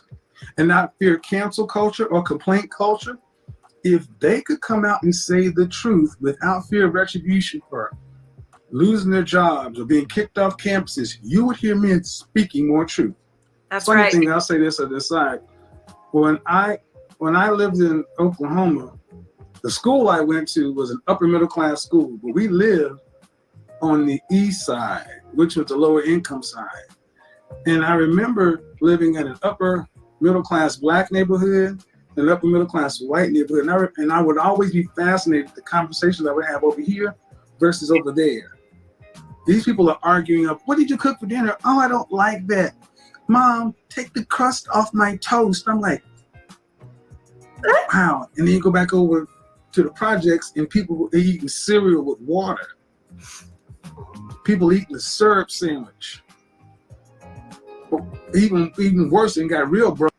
and not fear cancel culture or complaint culture, if they could come out and say the truth without fear of retribution for losing their jobs or being kicked off campuses, you would hear men speaking more truth. That's Funny right. thing, I'll say this on the side. When I lived in Oklahoma, the school I went to was an upper middle class school, but we lived on the east side, which was the lower income side. And I remember living in an upper middle class black neighborhood and an upper middle class white neighborhood. And I would always be fascinated with the conversations I would have over here versus over there. These people are arguing up, what did you cook for dinner? Oh, I don't like that. Mom, take the crust off my toast. I'm like, wow. And then you go back over to the projects and people are eating cereal with water. People eating a syrup sandwich. Even worse, and got real broke.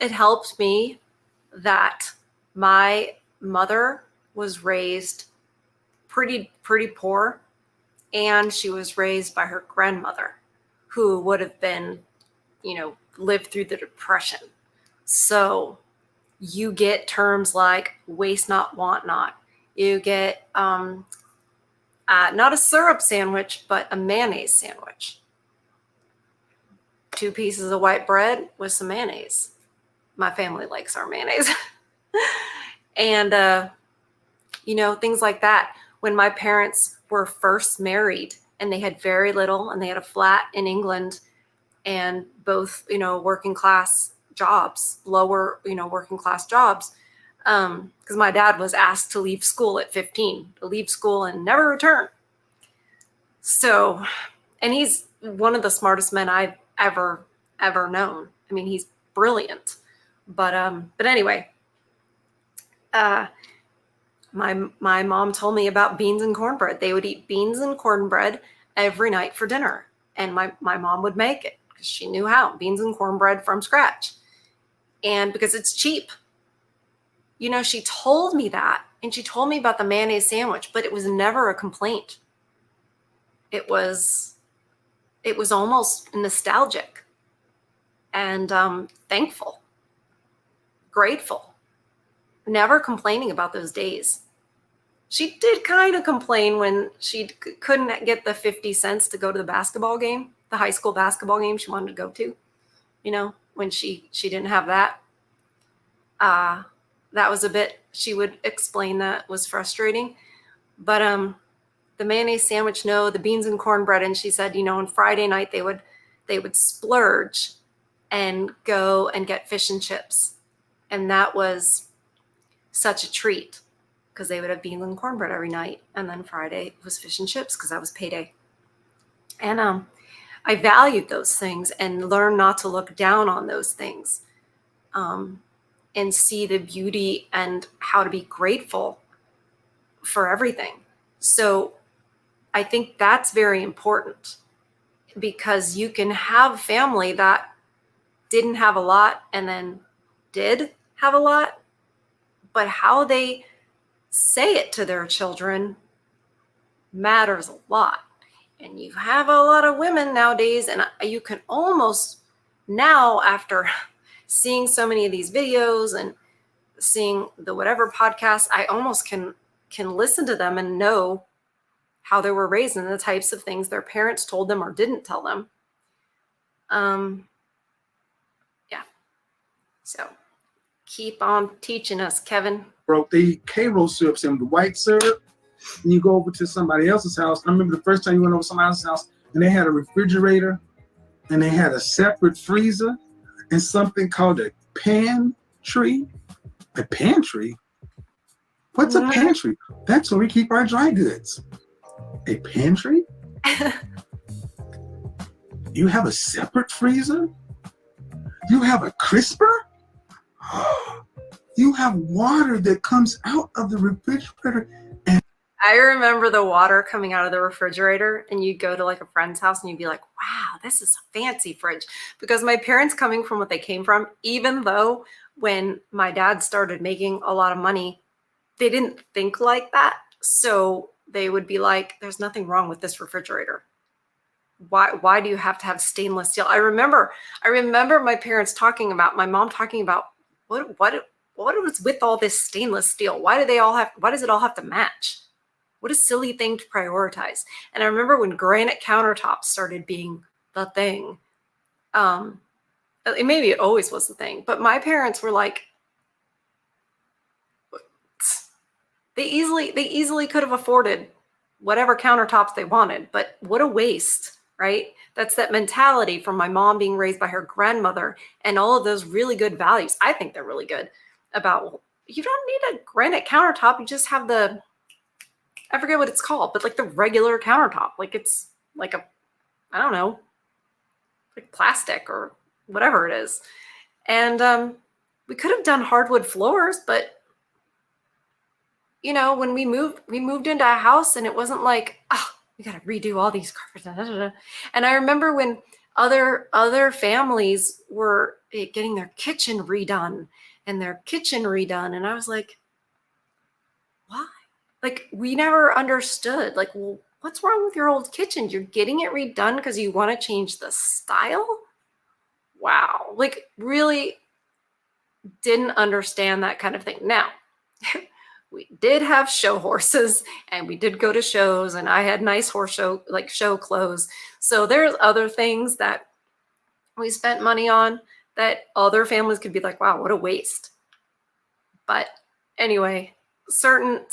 It helped me that my mother was raised pretty poor, and she was raised by her grandmother, who would have been, lived through the Depression. So you get terms like waste not, want not. You get not a syrup sandwich, but a mayonnaise sandwich. 2 pieces of white bread with some mayonnaise. My family likes our mayonnaise. And, things like that. When my parents were first married and they had very little and they had a flat in England and both, working class jobs, lower, working class jobs. Because my dad was asked to leave school at 15, to leave school and never return. So, and he's one of the smartest men I've ever known. I mean, he's brilliant. But anyway, my mom told me about beans and cornbread. They would eat beans and cornbread every night for dinner. And my mom would make it because she knew how. Beans and cornbread from scratch. And because it's cheap. She told me that. And she told me about the mayonnaise sandwich, but it was never a complaint. It was it was almost nostalgic and thankful, grateful, never complaining about those days. She did kind of complain when she couldn't get the 50 cents to go to the basketball game, the high school basketball game she wanted to go to, you know, when she didn't have that. That was a bit, she would explain that was frustrating. But the mayonnaise sandwich, no, the beans and cornbread. And she said, you know, on Friday night they would splurge and go and get fish and chips. And that was such a treat because they would have beans and cornbread every night. And then Friday was fish and chips because that was payday. And I valued those things and learned not to look down on those things, and see the beauty and how to be grateful for everything. So I think that's very important, because you can have family that didn't have a lot and then did have a lot, but how they say it to their children matters a lot. And you have a lot of women nowadays, and you can almost now, after seeing so many of these videos and seeing the whatever podcast, I almost can listen to them and know how they were raised and the types of things their parents told them or didn't tell them. Yeah. So keep on teaching us, Kevin. Bro, they eat Karo syrup, some of the white syrup, and you go over to somebody else's house. I remember the first time you went over to somebody else's house, and they had a refrigerator, and they had a separate freezer, and something called a pantry. A pantry? What's a pantry? That's where we keep our dry goods. A pantry? You have a separate freezer? You have a crisper? You have water that comes out of the refrigerator. And I remember the water coming out of the refrigerator, and you'd go to like a friend's house and you'd be like, wow, this is a fancy fridge. Because my parents, coming from what they came from, even though when my dad started making a lot of money, they didn't think like that. So they would be like, there's nothing wrong with this refrigerator. Why do you have to have stainless steel? I remember my parents talking about, my mom talking about what was with all this stainless steel? Why does it all have to match? What a silly thing to prioritize. And I remember when granite countertops started being the thing. Maybe it always was the thing, but my parents were like, they easily could have afforded whatever countertops they wanted, but what a waste, right? That's that mentality from my mom being raised by her grandmother, and all of those really good values. I think they're really good about, well, you don't need a granite countertop. You just have I forget what it's called, but like the regular countertop, like it's like I don't know, like plastic or whatever it is. And we could have done hardwood floors, but you know, when we moved into a house, and it wasn't like, oh, we got to redo all these carpets. Da, da, da. And I remember when other families were getting their kitchen redone, and I was like, why? Like, we never understood. Like, well, what's wrong with your old kitchen? You're getting it redone because you want to change the style? Wow. Like, really didn't understand that kind of thing. Now, we did have show horses, and we did go to shows, and I had nice show clothes. So there's other things that we spent money on that other families could be like, wow, what a waste. But anyway, certain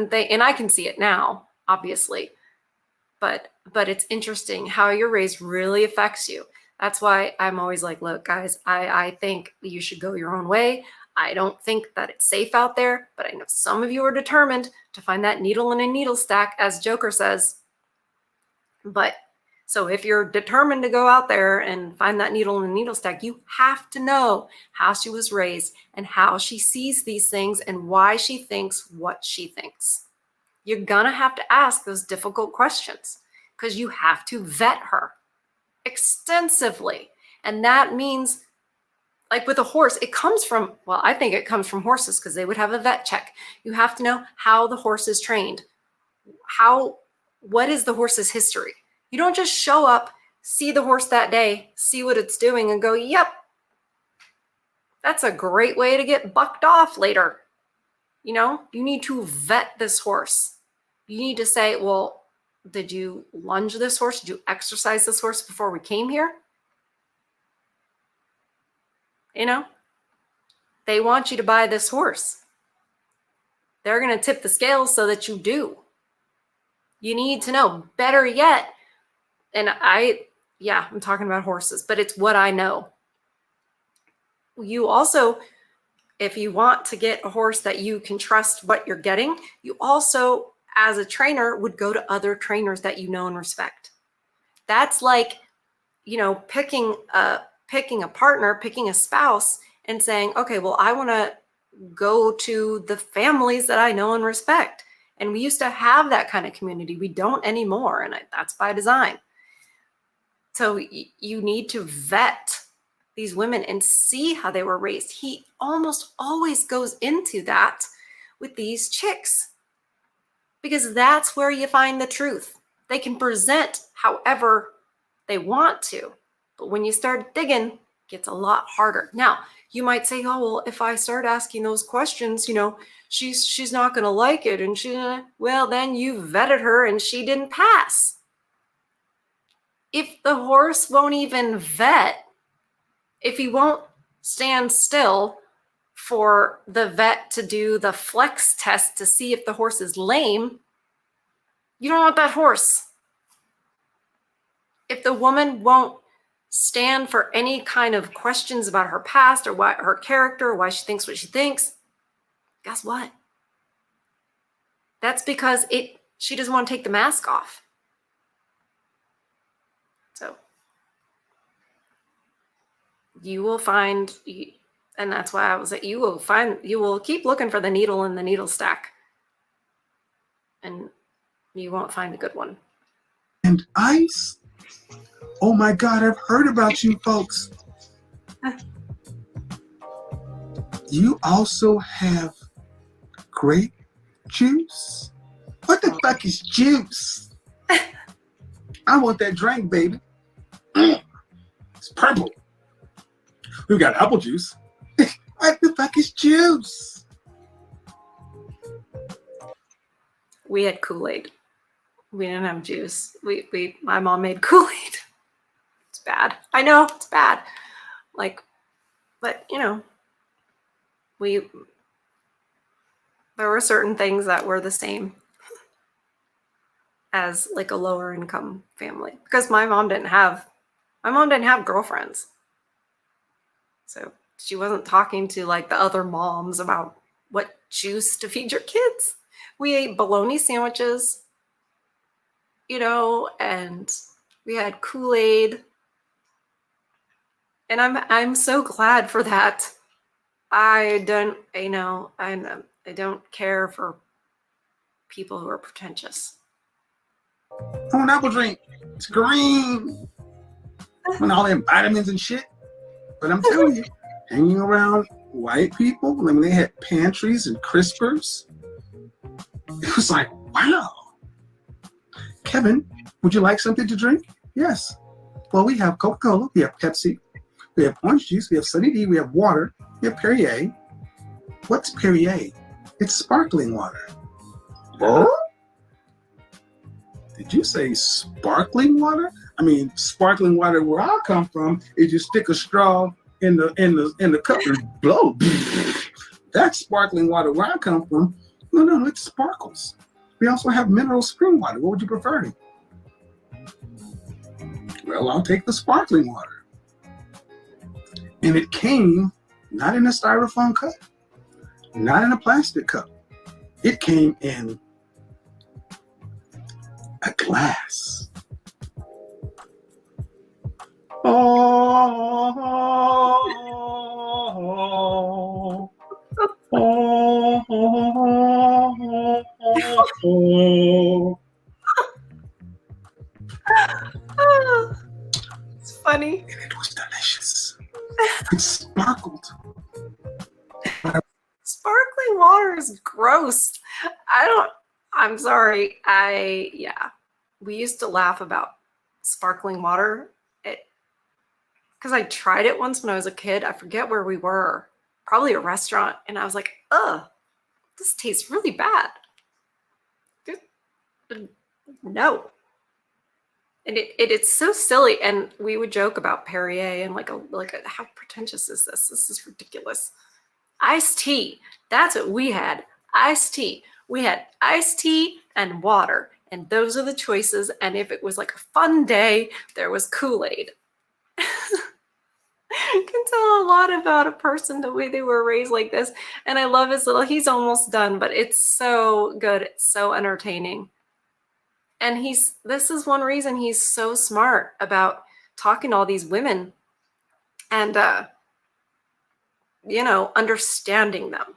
thing, and I can see it now, obviously, but it's interesting how you're raised really affects you. That's why I'm always like, look, guys, I think you should go your own way. I don't think that it's safe out there, but I know some of you are determined to find that needle in a needle stack, as Joker says. But so if you're determined to go out there and find that needle in a needle stack, you have to know how she was raised and how she sees these things and why she thinks what she thinks. You're gonna have to ask those difficult questions, because you have to vet her extensively. And that means, like with a horse, it comes from, well, I think it comes from horses, because they would have a vet check. You have to know how the horse is trained. What is the horse's history? You don't just show up see the horse that day, see what it's doing, and go, yep, that's a great way to get bucked off later. You know, you need to vet this horse. You need to say, well, did you lunge this horse? Did you exercise this horse before we came here? You know, they want you to buy this horse. They're going to tip the scales so that you do. You need to know. Better yet, and I'm talking about horses, but it's what I know. You also, if you want to get a horse that you can trust what you're getting, you also, as a trainer, would go to other trainers that you know and respect. That's like, you know, picking a partner, picking a spouse, and saying, okay, well, I want to go to the families that I know and respect. And we used to have that kind of community. We don't anymore, and that's by design. So you need to vet these women and see how they were raised. He almost always goes into that with these chicks because that's where you find the truth. They can present however they want to, but when you start digging, it gets a lot harder. Now, you might say, oh, well, if I start asking those questions, you know, she's not going to like it. And well, then you vetted her and she didn't pass. If the horse won't even vet, if he won't stand still for the vet to do the flex test to see if the horse is lame, you don't want that horse. If the woman won't stand for any kind of questions about her past or why her character, or why she thinks what she thinks, guess what? That's because she doesn't want to take the mask off. So you will find, and that's why I was like, you will keep looking for the needle in the needle stack, and you won't find a good one. And ice? Oh my God, I've heard about you folks. You also have grape juice? What the fuck is juice? I want that drink, baby. It's purple. We've got apple juice. What the fuck is juice? We had Kool-Aid. We didn't have juice. My mom made Kool-Aid. It's bad. I know it's bad. Like, but you know, there were certain things that were the same as like a lower income family because my mom didn't have girlfriends. So she wasn't talking to like the other moms about what juice to feed your kids. We ate bologna sandwiches, you know, and we had Kool-Aid. And I'm so glad for that. I don't care for people who are pretentious. I want an apple drink. It's green. And all them vitamins and shit. But I'm telling you, hanging around white people, when they had pantries and crispers, it was like, wow. Kevin, would you like something to drink? Yes. Well, we have Coca-Cola, we have Pepsi, we have orange juice, we have Sunny D, we have water, we have Perrier. What's Perrier? It's sparkling water. Huh? Did you say sparkling water? I mean, sparkling water where I come from is you stick a straw in the cup and blow. That's sparkling water where I come from. No, it sparkles. We also have mineral spring water. What would you prefer? Well, I'll take the sparkling water. And it came not in a styrofoam cup, not in a plastic cup. It came in a glass. It's funny. And it was delicious. It sparkled. Sparkling water is gross. I'm sorry. We used to laugh about sparkling water. Because I tried it once when I was a kid. I forget where we were, probably a restaurant. And I was like, ugh, this tastes really bad. No. And it's so silly. And we would joke about Perrier and how pretentious is this? This is ridiculous. Iced tea. That's what we had. Iced tea. We had iced tea and water. And those are the choices. And if it was like a fun day, there was Kool-Aid. Can tell a lot about a person the way they were raised like this. And I love his he's almost done, but it's so good. It's so entertaining. And this is one reason he's so smart about talking to all these women and, understanding them.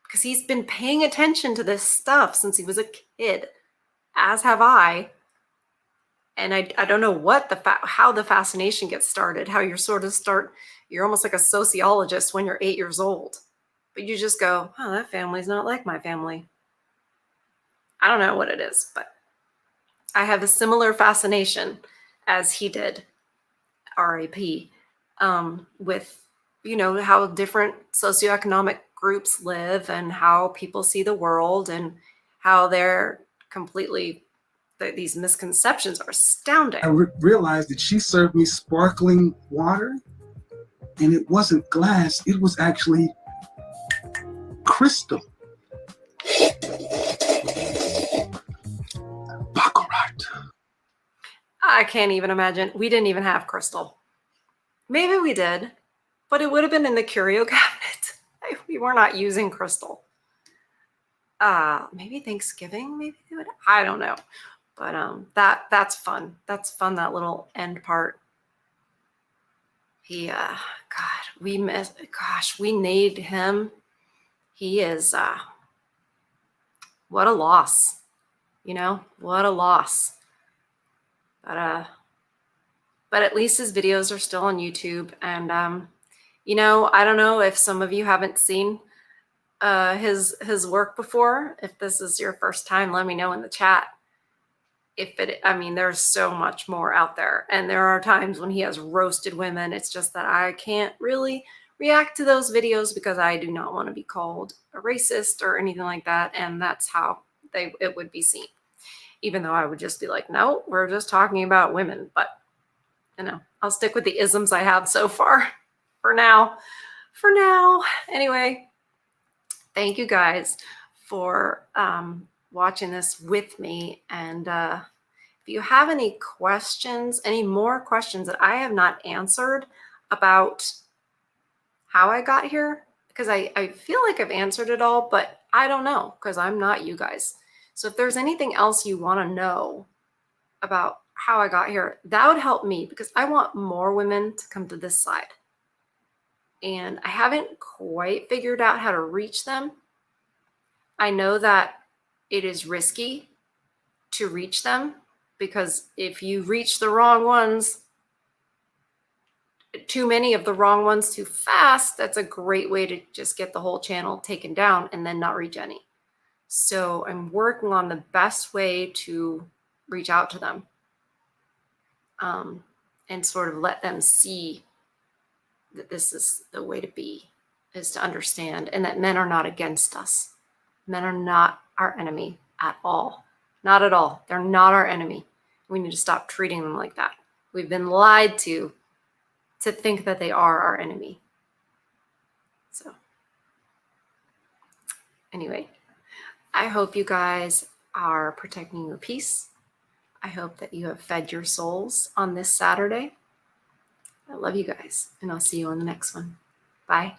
Because he's been paying attention to this stuff since he was a kid, as have I. And I don't know how the fascination gets started, how you're almost like a sociologist when you're 8 years old. But you just go, oh, that family's not like my family. I don't know what it is, but I have a similar fascination as he did, RAP, with, how different socioeconomic groups live and how people see the world and how they're these misconceptions are astounding. I realized that she served me sparkling water, and it wasn't glass, it was actually crystal. Baccarat. I can't even imagine. We didn't even have crystal. Maybe we did, but it would have been in the curio cabinet. We were not using crystal. Maybe Thanksgiving, maybe they would. I don't know. But that's fun. That's fun, that little end part. We need him. He is what a loss. What a loss. But at least his videos are still on YouTube. And I don't know if some of you haven't seen his work before. If this is your first time, let me know in the chat. There's so much more out there. And there are times when he has roasted women. It's just that I can't really react to those videos because I do not want to be called a racist or anything like that. And that's how it would be seen. Even though I would just be like, no, we're just talking about women. But, I'll stick with the isms I have so far for now. Anyway, thank you guys for watching this with me. And if you have any more questions that I have not answered about how I got here, because I feel like I've answered it all, but I don't know because I'm not you guys. So if there's anything else you want to know about how I got here, that would help me because I want more women to come to this side. And I haven't quite figured out how to reach them. I know that it is risky to reach them because if you reach the wrong ones, too many of the wrong ones too fast, that's a great way to just get the whole channel taken down and then not reach any. So I'm working on the best way to reach out to them and sort of let them see that this is the way to be, is to understand, and that men are not against us. Men are not our enemy at all. Not at all. They're not our enemy. We need to stop treating them like that. We've been lied to think that they are our enemy. So anyway, I hope you guys are protecting your peace. I hope that you have fed your souls on this Saturday. I love you guys, and I'll see you on the next one. Bye.